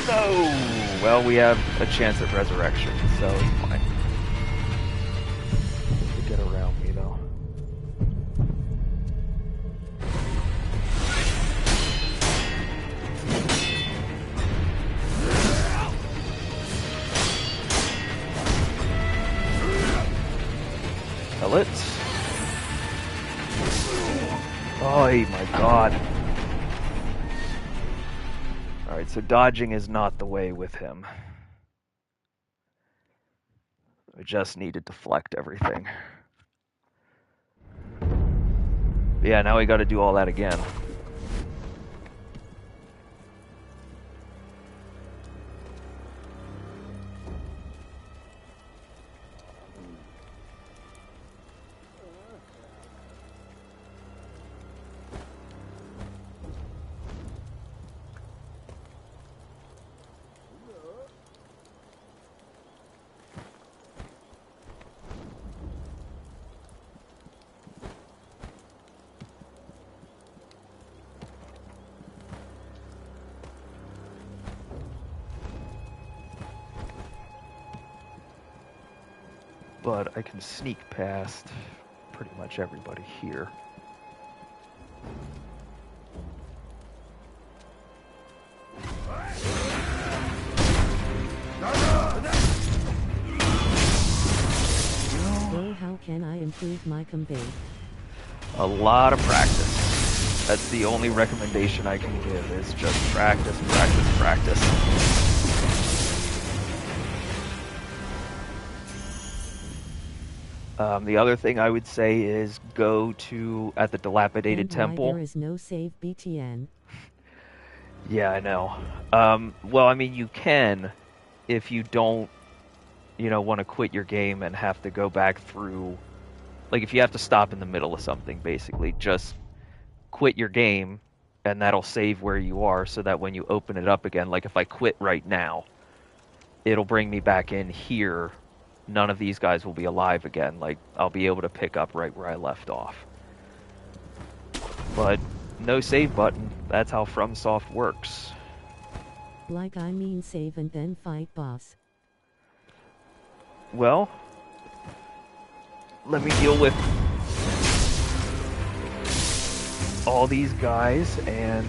A: No! Well, we have a chance at resurrection, so it's fine. To get around me, though. Pellets. Oh my god. Alright, so dodging is not the way with him. I just need to deflect everything. Yeah, now we gotta do all that again. But I can sneak past pretty much everybody here.
B: So how can I improve my combat?
A: A lot of practice. That's the only recommendation I can give, is just practice, practice, practice. The other thing I would say is go to, at the dilapidated temple.
B: There is no save BTN.
A: Yeah, I know. Well, I mean, you can if you don't, want to quit your game and have to go back through. Like, if you have to stop in the middle of something, basically, just quit your game, and that'll save where you are, so that when you open it up again, like if I quit right now, it'll bring me back in here. None of these guys will be alive again. Like, I'll be able to pick up right where I left off. But no save button. That's how FromSoft works.
B: Like, I mean save and then fight boss.
A: Well, let me deal with all these guys, and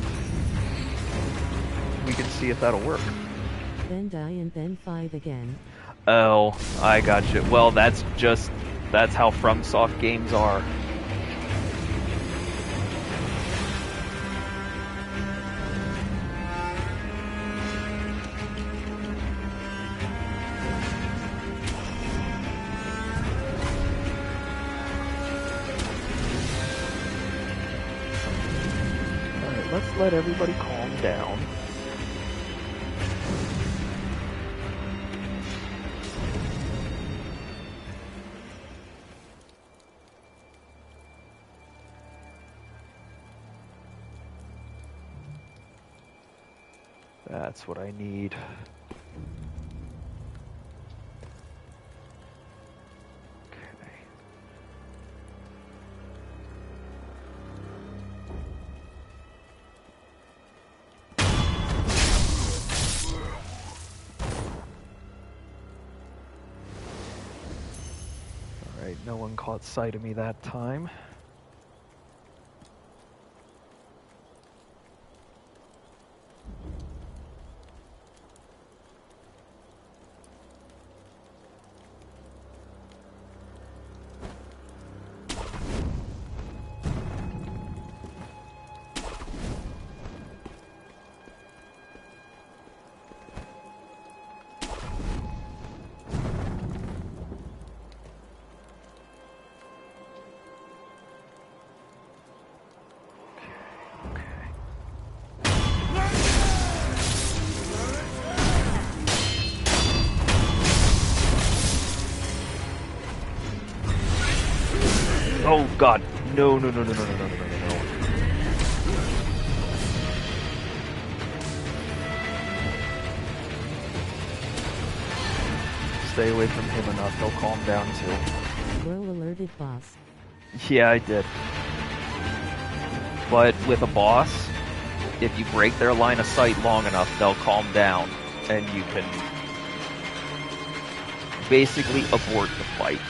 A: we can see if that'll work.
B: Then die and then fight again.
A: Oh, I gotcha. Well, that's how FromSoft games are. Alright, let's let everybody calm down. That's what I need. Okay. Alright, no one caught sight of me that time. Oh god, no, no, no, no, no, no, no, no, no, no. Stay away from him enough, he'll calm down too.
B: Bro alerted boss.
A: Yeah, I did. But with a boss, if you break their line of sight long enough, they'll calm down, and you can basically abort the fight.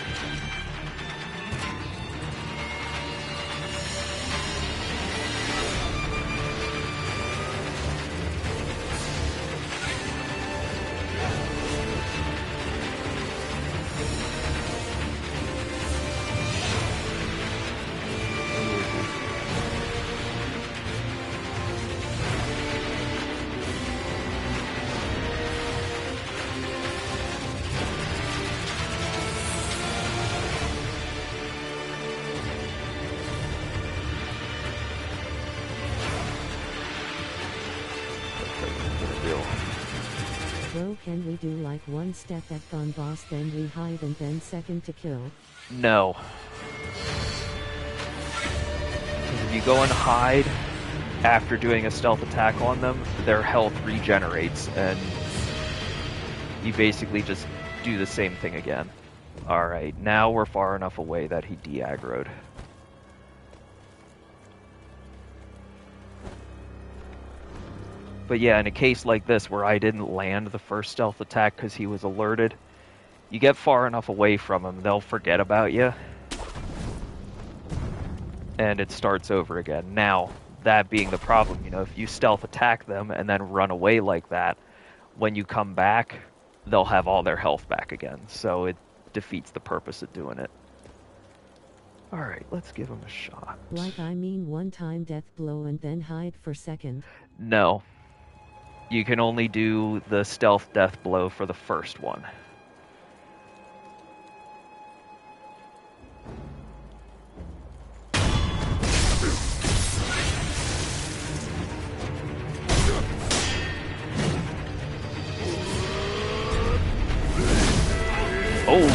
B: Bro, can we do like one step at gun boss, then we hide and then second to kill?
A: No. If you go and hide after doing a stealth attack on them, their health regenerates, and you basically just do the same thing again. Alright, now we're far enough away that he de-aggroed. But yeah, in a case like this where I didn't land the first stealth attack because he was alerted, you get far enough away from him, they'll forget about you. And it starts over again. Now, that being the problem, you know, if you stealth attack them and then run away like that, when you come back, they'll have all their health back again. So it defeats the purpose of doing it. Alright, let's give him a shot.
B: Like I mean one time death blow and then hide for second?
A: No. You can only do the stealth death blow for the first one. Oh!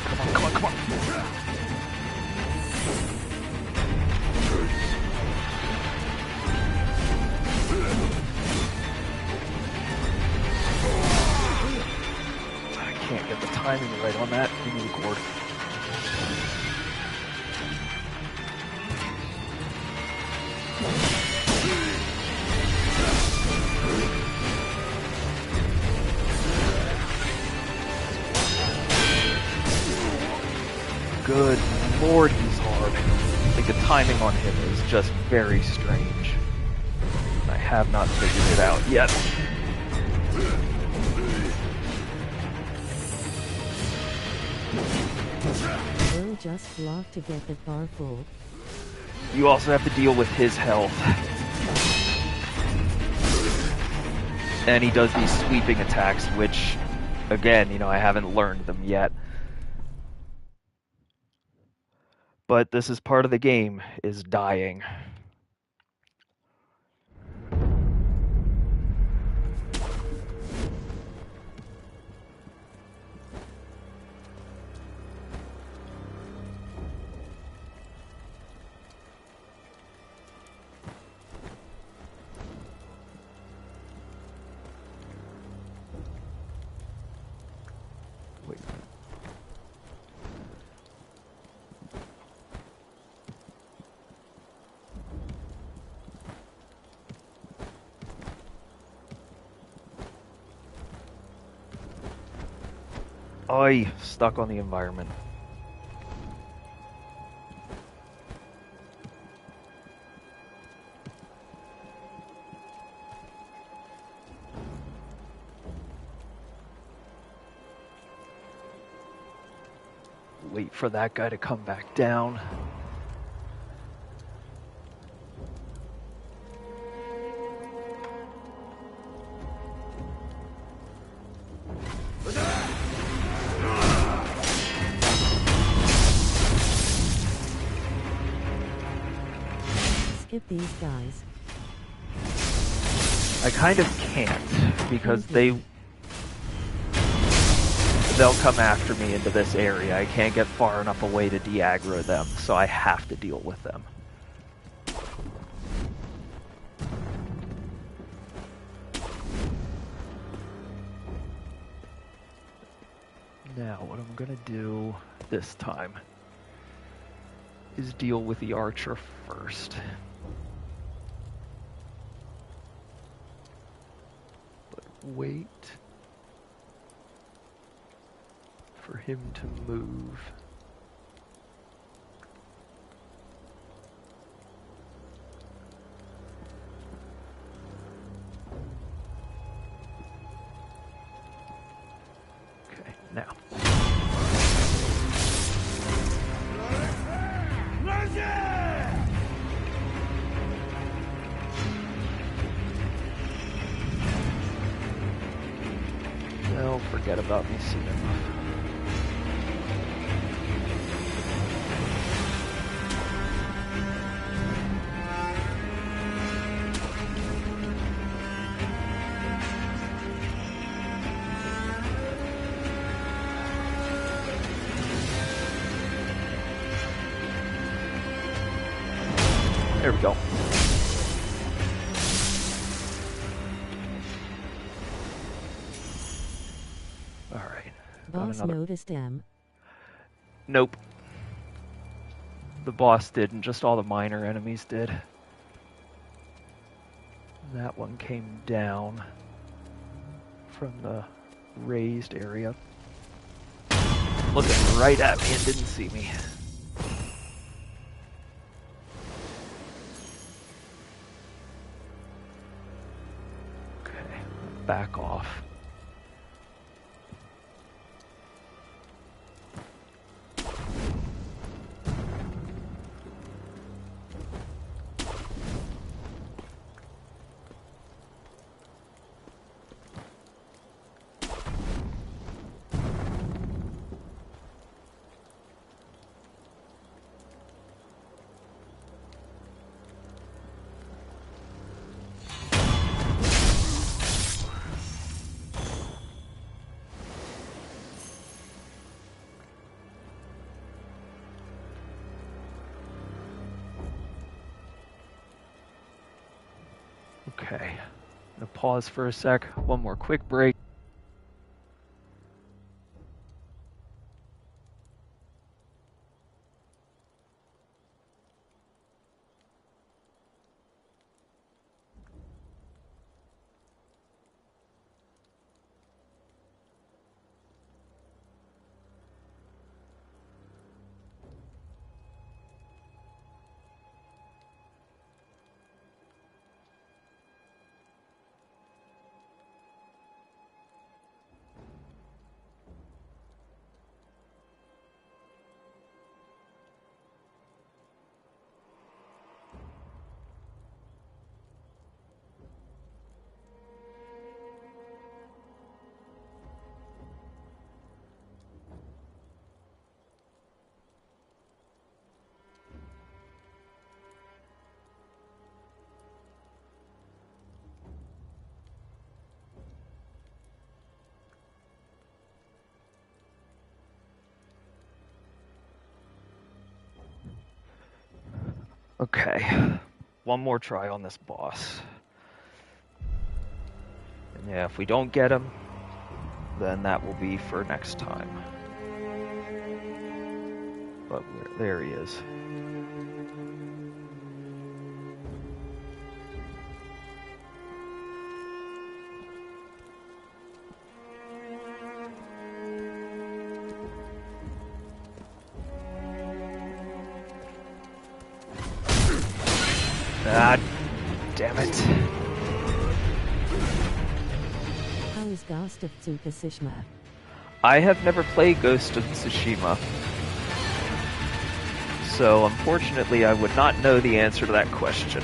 A: Come on, come on, come on! I can't get the timing right on that. Give me the cord. Good lord, he's hard. Like, the timing on him is just very strange. I have not figured it out yet.
B: Bro just block to get the bar full.
A: You also have to deal with his health. And he does these sweeping attacks, which, again, you know, I haven't learned them yet. But this is part of the game, is dying. Oi, stuck on the environment. Wait for that guy to come back down.
B: Skip these guys.
A: I kind of can't, because they'll come after me into this area. I can't get far enough away to de-aggro them, so I have to deal with them. Now, what I'm gonna do this time is deal with the archer first. But wait for him to move. Okay, now. Well, forget about me seeing him. There we go. Alright.
B: Boss noticed him.
A: Nope. The boss didn't, just all the minor enemies did. That one came down from the raised area. Looking right at me and didn't see me. Okay, back off. Okay, I'm gonna pause for a sec, one more quick break. Okay, one more try on this boss. And yeah, if we don't get him, then that will be for next time. But there he is. Ah, damn it.
B: How is Ghost of Tsushima?
A: I have never played Ghost of Tsushima. So, unfortunately, I would not know the answer to that question.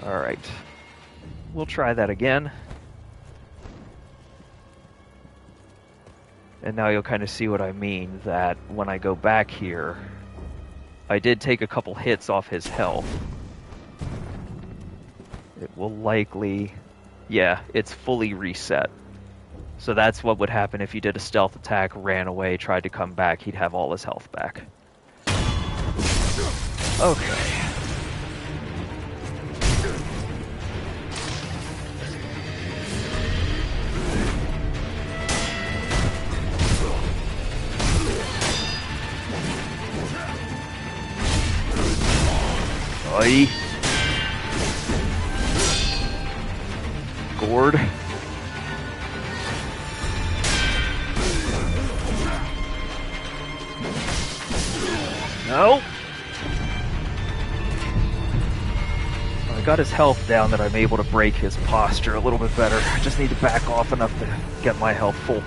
A: Alright. We'll try that again. And now you'll kind of see what I mean, that when I go back here, I did take a couple hits off his health. It will likely... Yeah, it's fully reset. So that's what would happen if you did a stealth attack, ran away, tried to come back, he'd have all his health back. Okay. Oi. Gourd. No. I got his health down that I'm able to break his posture a little bit better. I just need to back off enough to get my health full.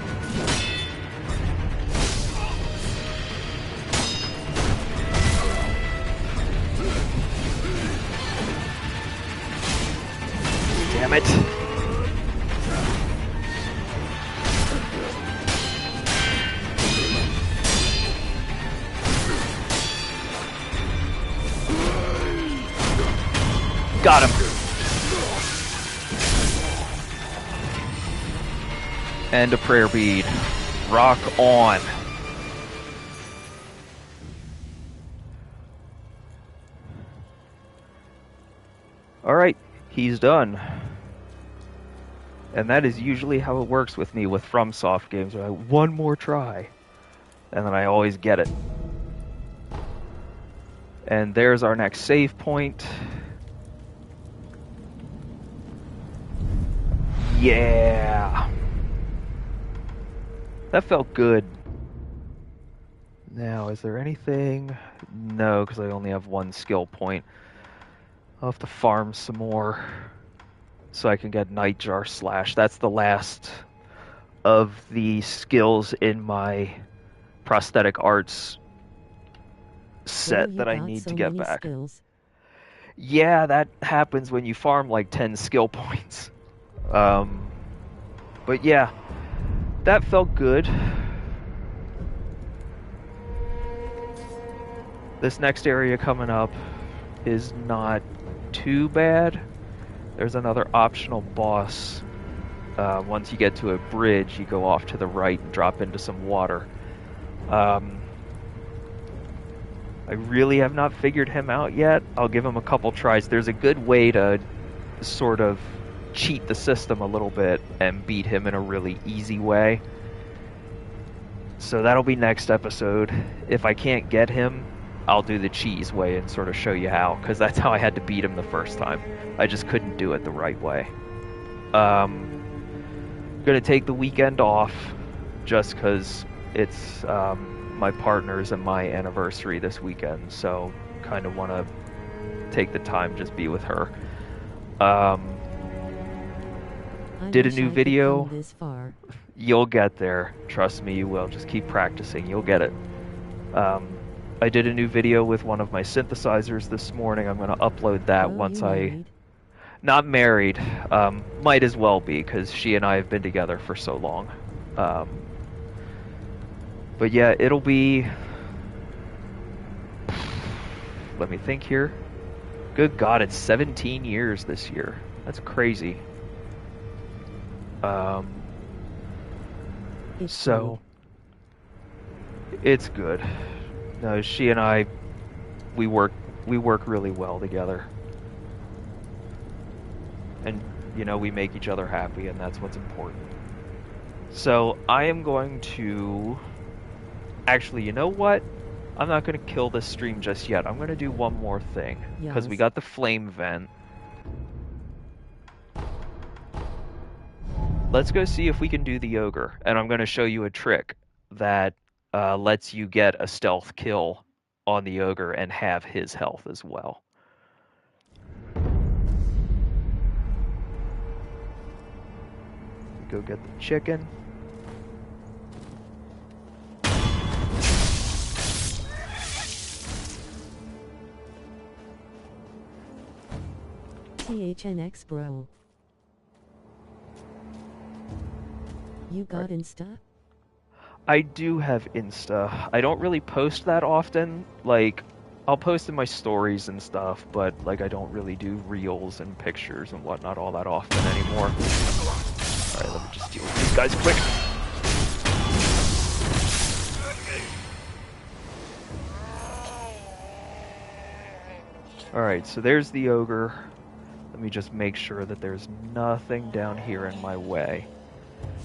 A: Damn it. Got him. And a prayer bead. Rock on. Alright, he's done. And that is usually how it works with me with FromSoft games. One more try. And then I always get it. And there's our next save point. Yeah! That felt good. Now, is there anything? No, because I only have one skill point. I'll have to farm some more so I can get Nightjar Slash. That's the last of the skills in my prosthetic arts set that I need to get back.
B: Skills.
A: Yeah, that happens when you farm like 10 skill points. But yeah, that felt good. This next area coming up is not too bad. There's another optional boss. Once you get to a bridge, you go off to the right and drop into some water. I really have not figured him out yet. I'll give him a couple tries. There's a good way to sort of cheat the system a little bit and beat him in a really easy way. So that'll be next episode. If I can't get him, I'll do the cheese way and sort of show you how, because that's how I had to beat him the first time. I just couldn't do it the right way. Gonna take the weekend off just because it's my partner's and my anniversary this weekend, so kind of want to take the time, just be with her. Did a new video.
B: This far.
A: You'll get there. Trust me, you will. Just keep practicing. You'll get it. I did a new video with one of my synthesizers this morning. I'm going to upload that once
B: Married?
A: Not married. Might as well be, because she and I have been together for so long. But yeah, it'll be... Let me think here. Good God, it's 17 years this year. That's crazy. It's good. No, she and I, we work really well together. And, you know, we make each other happy, and that's what's important. So, I am going to... Actually, you know what? I'm not going to kill this stream just yet. I'm going to do one more thing. Because we
B: Yes.
A: got the flame vent. let's go see if we can do the ogre. And I'm going to show you a trick that lets you get a stealth kill on the ogre and have his health as well. Go get the chicken.
B: THNX bro. You got Insta?
A: I do have Insta. I don't really post that often. Like, I'll post in my stories and stuff, but like I don't really do reels and pictures and whatnot all that often anymore. Alright, let me just deal with these guys quick. Alright, so there's the ogre. Let me just make sure that there's nothing down here in my way.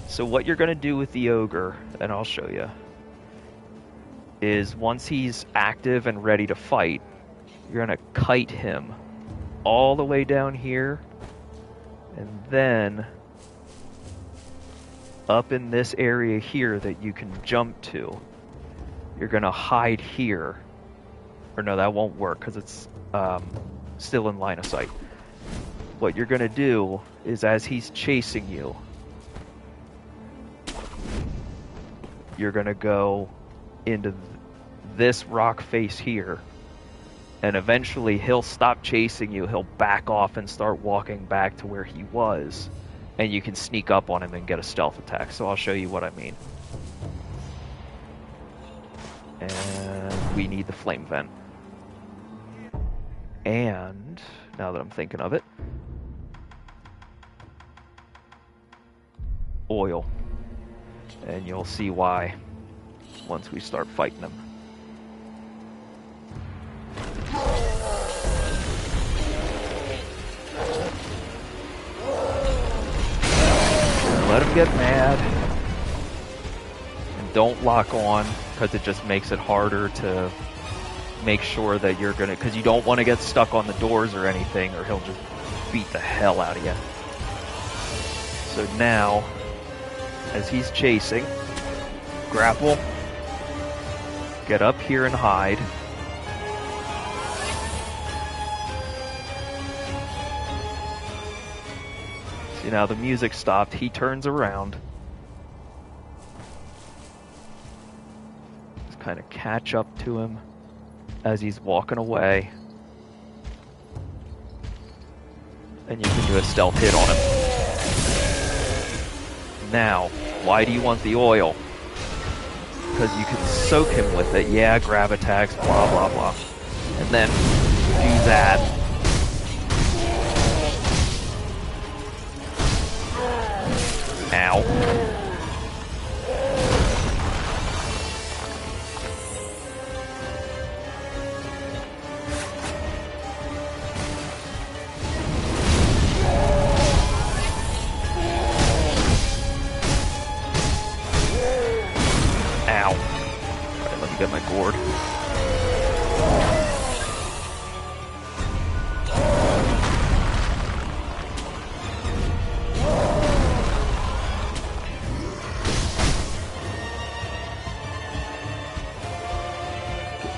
A: So what you're going to do with the ogre, and I'll show you, is once he's active and ready to fight, you're going to kite him all the way down here, and then up in this area here that you can jump to, you're going to hide here. Or no, that won't work because it's still in line of sight. What you're going to do is as he's chasing you, you're going to go into this rock face here, and eventually he'll stop chasing you, he'll back off and start walking back to where he was, and you can sneak up on him and get a stealth attack. So I'll show you what I mean. And we need the flame vent. And now that I'm thinking of it, oil. And you'll see why once we start fighting them. Let him get mad. And don't lock on, because it just makes it harder to make sure that you're gonna, because you don't want to get stuck on the doors or anything, or he'll just beat the hell out of you. So now, as he's chasing, grapple, get up here and hide. See, now the music stopped, he turns around. Just kind of catch up to him as he's walking away. And you can do a stealth hit on him. Now, why do you want the oil? Because you can soak him with it. Yeah, grab attacks, blah, blah, blah. And then do that. Ow. Get my gourd. Get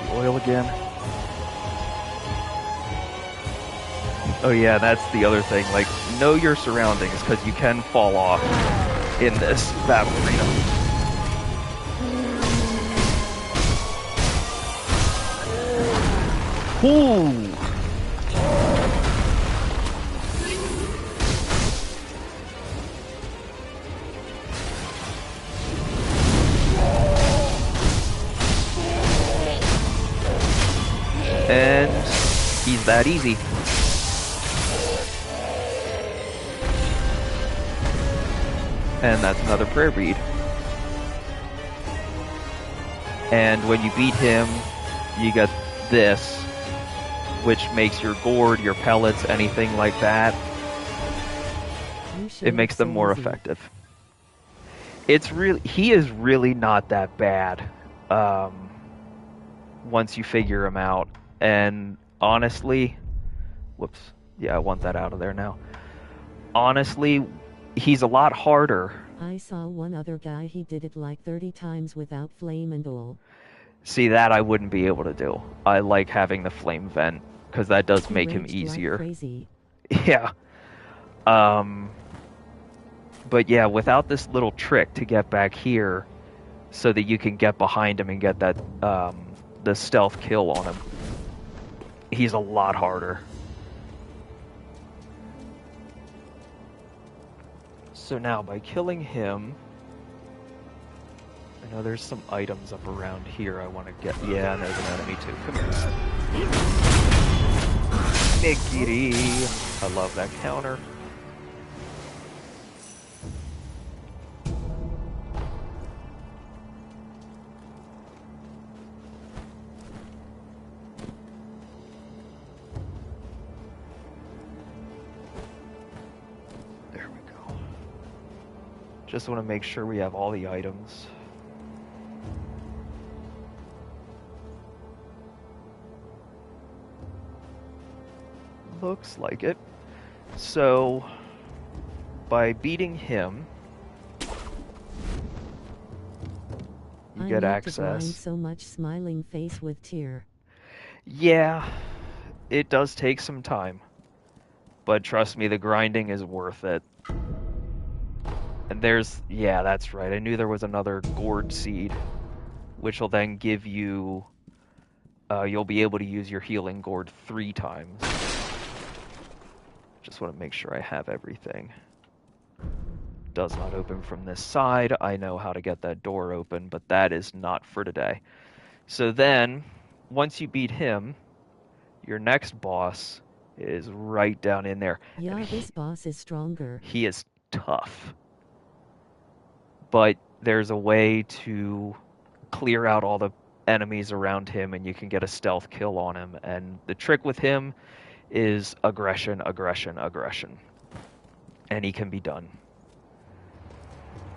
A: the oil again. Oh yeah, that's the other thing. Like, know your surroundings, because you can fall off in this battle arena. Ooh. And he's that easy. And that's another prayer bead. And when you beat him, you get this, which makes your gourd, your pellets, anything like that, it makes them more effective. It's really, he is really not that bad once you figure him out. And honestly, whoops, yeah, I want that out of there now. Honestly, He's a lot harder.
B: I saw one other guy, he did it like 30 times without flame and all.
A: See, that I wouldn't be able to do. I like having the flame vent, because that does
B: He
A: make him
B: raged
A: easier.
B: like crazy.
A: Yeah. But yeah, without this little trick to get back here so that you can get behind him and get that, the stealth kill on him, he's a lot harder. So now, by killing him, I know there's some items up around here I want to get. Yeah, and there's an enemy too. Come here. Niggity! I love that counter. There we go. Just want to make sure we have all the items. Looks like it. So, by beating him, you get access.
B: I need to grind so much smiling face with tear.
A: Yeah, it does take some time. But trust me, the grinding is worth it. And there's... yeah, that's right. I knew there was another gourd seed, which will then give you... you'll be able to use your healing gourd 3 times. Just want to make sure I have everything. Does not open from this side. I know how to get that door open, but that is not for today. So then, once you beat him, your next boss is right down in there.
B: Yeah, this boss is stronger.
A: He is tough. But there's a way to clear out all the enemies around him and you can get a stealth kill on him. And the trick with him is aggression, aggression, aggression. And he can be done.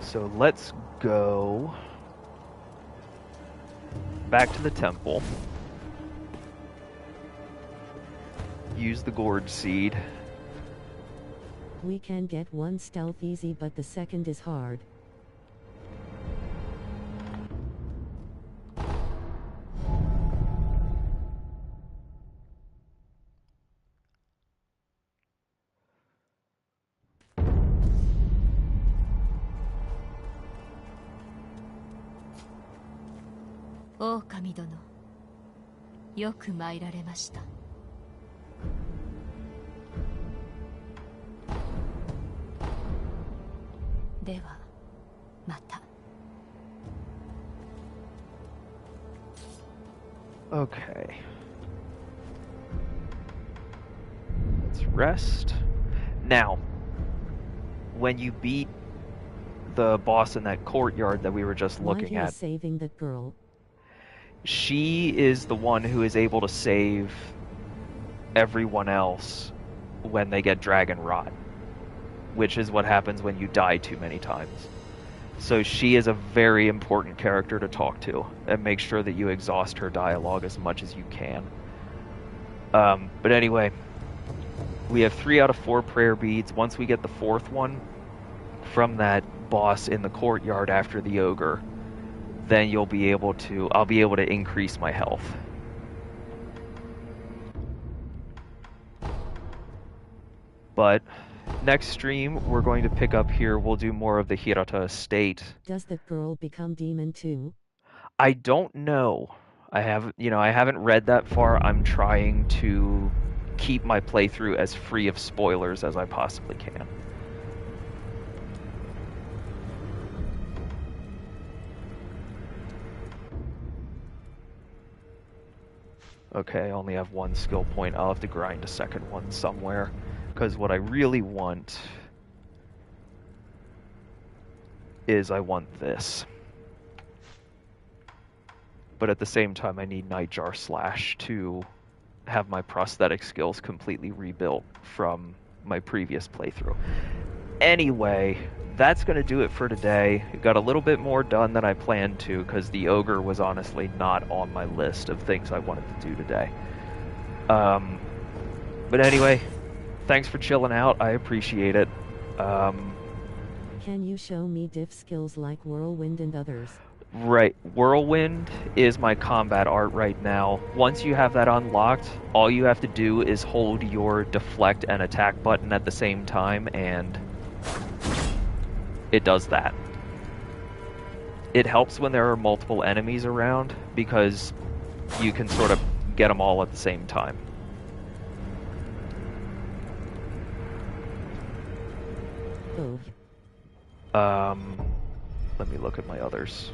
A: So let's go back to the temple. Use the gourd seed.
B: We can get one stealth easy, but the second is hard.
D: Okami殿、よく参られました。では、また。
A: Okay. Let's rest. Now, when you beat the boss in that courtyard that we were just looking
B: Why
A: at,
B: saving that girl?
A: she is the one who is able to save everyone else when they get dragon rot, which is what happens when you die too many times. So she is a very important character to talk to, and make sure that you exhaust her dialogue as much as you can. But anyway, we have 3 out of 4 prayer beads. Once we get the 4th one from that boss in the courtyard after the ogre, then I'll be able to increase my health. But next stream, we're going to pick up here. We'll do more of the Hirata estate.
B: Does the girl become demon too?
A: I don't know. I haven't read that far. I'm trying to keep my playthrough as free of spoilers as I possibly can. Okay, I only have 1 skill point. I'll have to grind a second one somewhere. Because what I really want is I want this. But at the same time, I need Nightjar Slash to have my prosthetic skills completely rebuilt from my previous playthrough. Anyway, that's going to do it for today. Got a little bit more done than I planned to, because the ogre was honestly not on my list of things I wanted to do today. But anyway, thanks for chilling out. I appreciate it.
B: Can you show me diff skills like Whirlwind and others?
A: Right, Whirlwind is my combat art right now. Once you have that unlocked, all you have to do is hold your deflect and attack button at the same time, and it does that. It helps when there are multiple enemies around, because you can sort of get them all at the same time.
B: Oh.
A: Let me look at my others.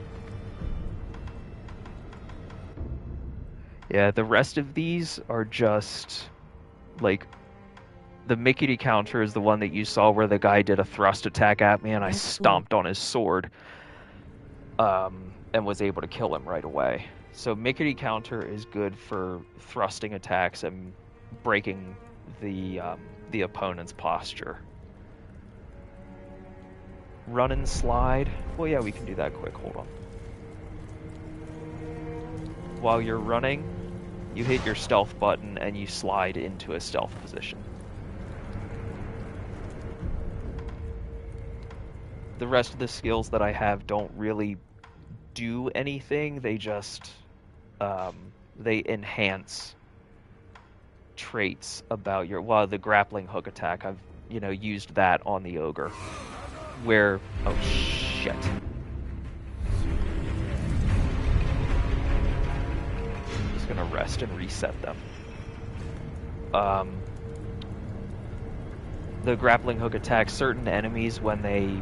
A: Yeah, the rest of these are just, like, the Mickey counter is the one that you saw where the guy did a thrust attack at me and I stomped on his sword, and was able to kill him right away. So Mickey counter is good for thrusting attacks and breaking the opponent's posture. Run and slide. Well, yeah, we can do that quick. Hold on. While you're running, you hit your stealth button and you slide into a stealth position. The rest of the skills that I have don't really do anything. They just they enhance traits about your. Well, the grappling hook attack, I've used that on the ogre. Where oh shit. Just gonna rest and reset them. The grappling hook attacks certain enemies when they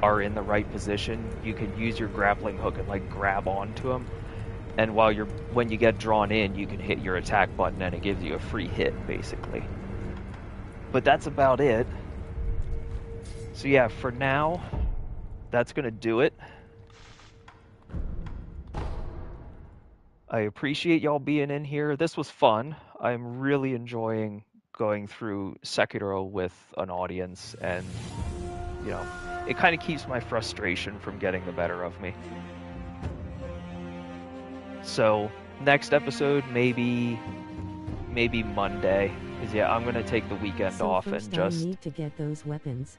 A: are in the right position. You can use your grappling hook and like grab onto them, and when you get drawn in, you can hit your attack button and it gives you a free hit basically. But that's about it. So yeah, for now, that's gonna do it. I appreciate y'all being in here. This was fun. I'm really enjoying going through Sekiro with an audience, and it kind of keeps my frustration from getting the better of me. So next episode, maybe Monday, because yeah, I'm gonna take the weekend off and just.
B: I need to get those weapons.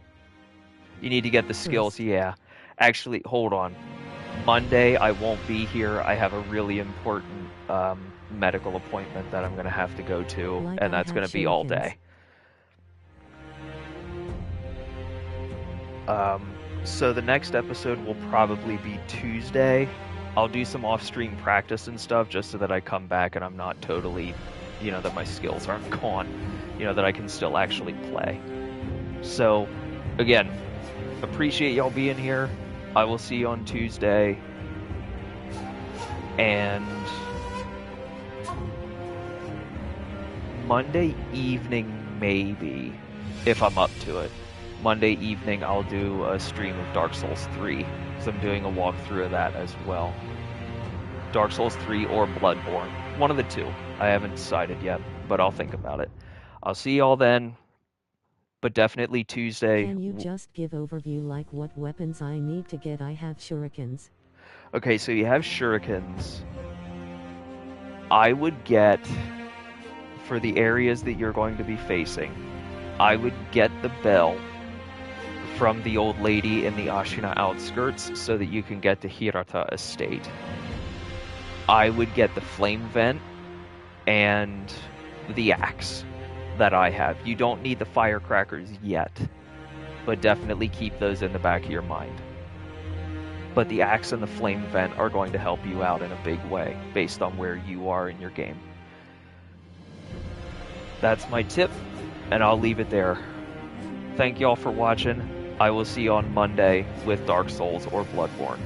A: You need to get the skills, yeah. Actually, hold on. Monday, I won't be here. I have a really important medical appointment that I'm going to have to go to, and that's going to be all day. So the next episode will probably be Tuesday. I'll do some off-stream practice and stuff just so that I come back and I'm not totally, that my skills aren't gone, that I can still actually play. So, again, appreciate y'all being here. I will see you on Tuesday. And Monday evening, maybe, if I'm up to it. Monday evening, I'll do a stream of Dark Souls 3, because I'm doing a walkthrough of that as well. Dark Souls 3 or Bloodborne. One of the two. I haven't decided yet, but I'll think about it. I'll see y'all then. But definitely Tuesday.
B: Can you just give overview like what weapons I need to get? I have shurikens.
A: Okay, so you have shurikens. I would get, for the areas that you're going to be facing, I would get the bell from the old lady in the Ashina Outskirts so that you can get to Hirata estate. I would get the flame vent and the axe that I have. You don't need the firecrackers yet, but definitely keep those in the back of your mind. But the axe and the flame vent are going to help you out in a big way based on where you are in your game. That's my tip, and I'll leave it there. Thank y'all for watching. I will see you on Monday with Dark Souls or Bloodborne.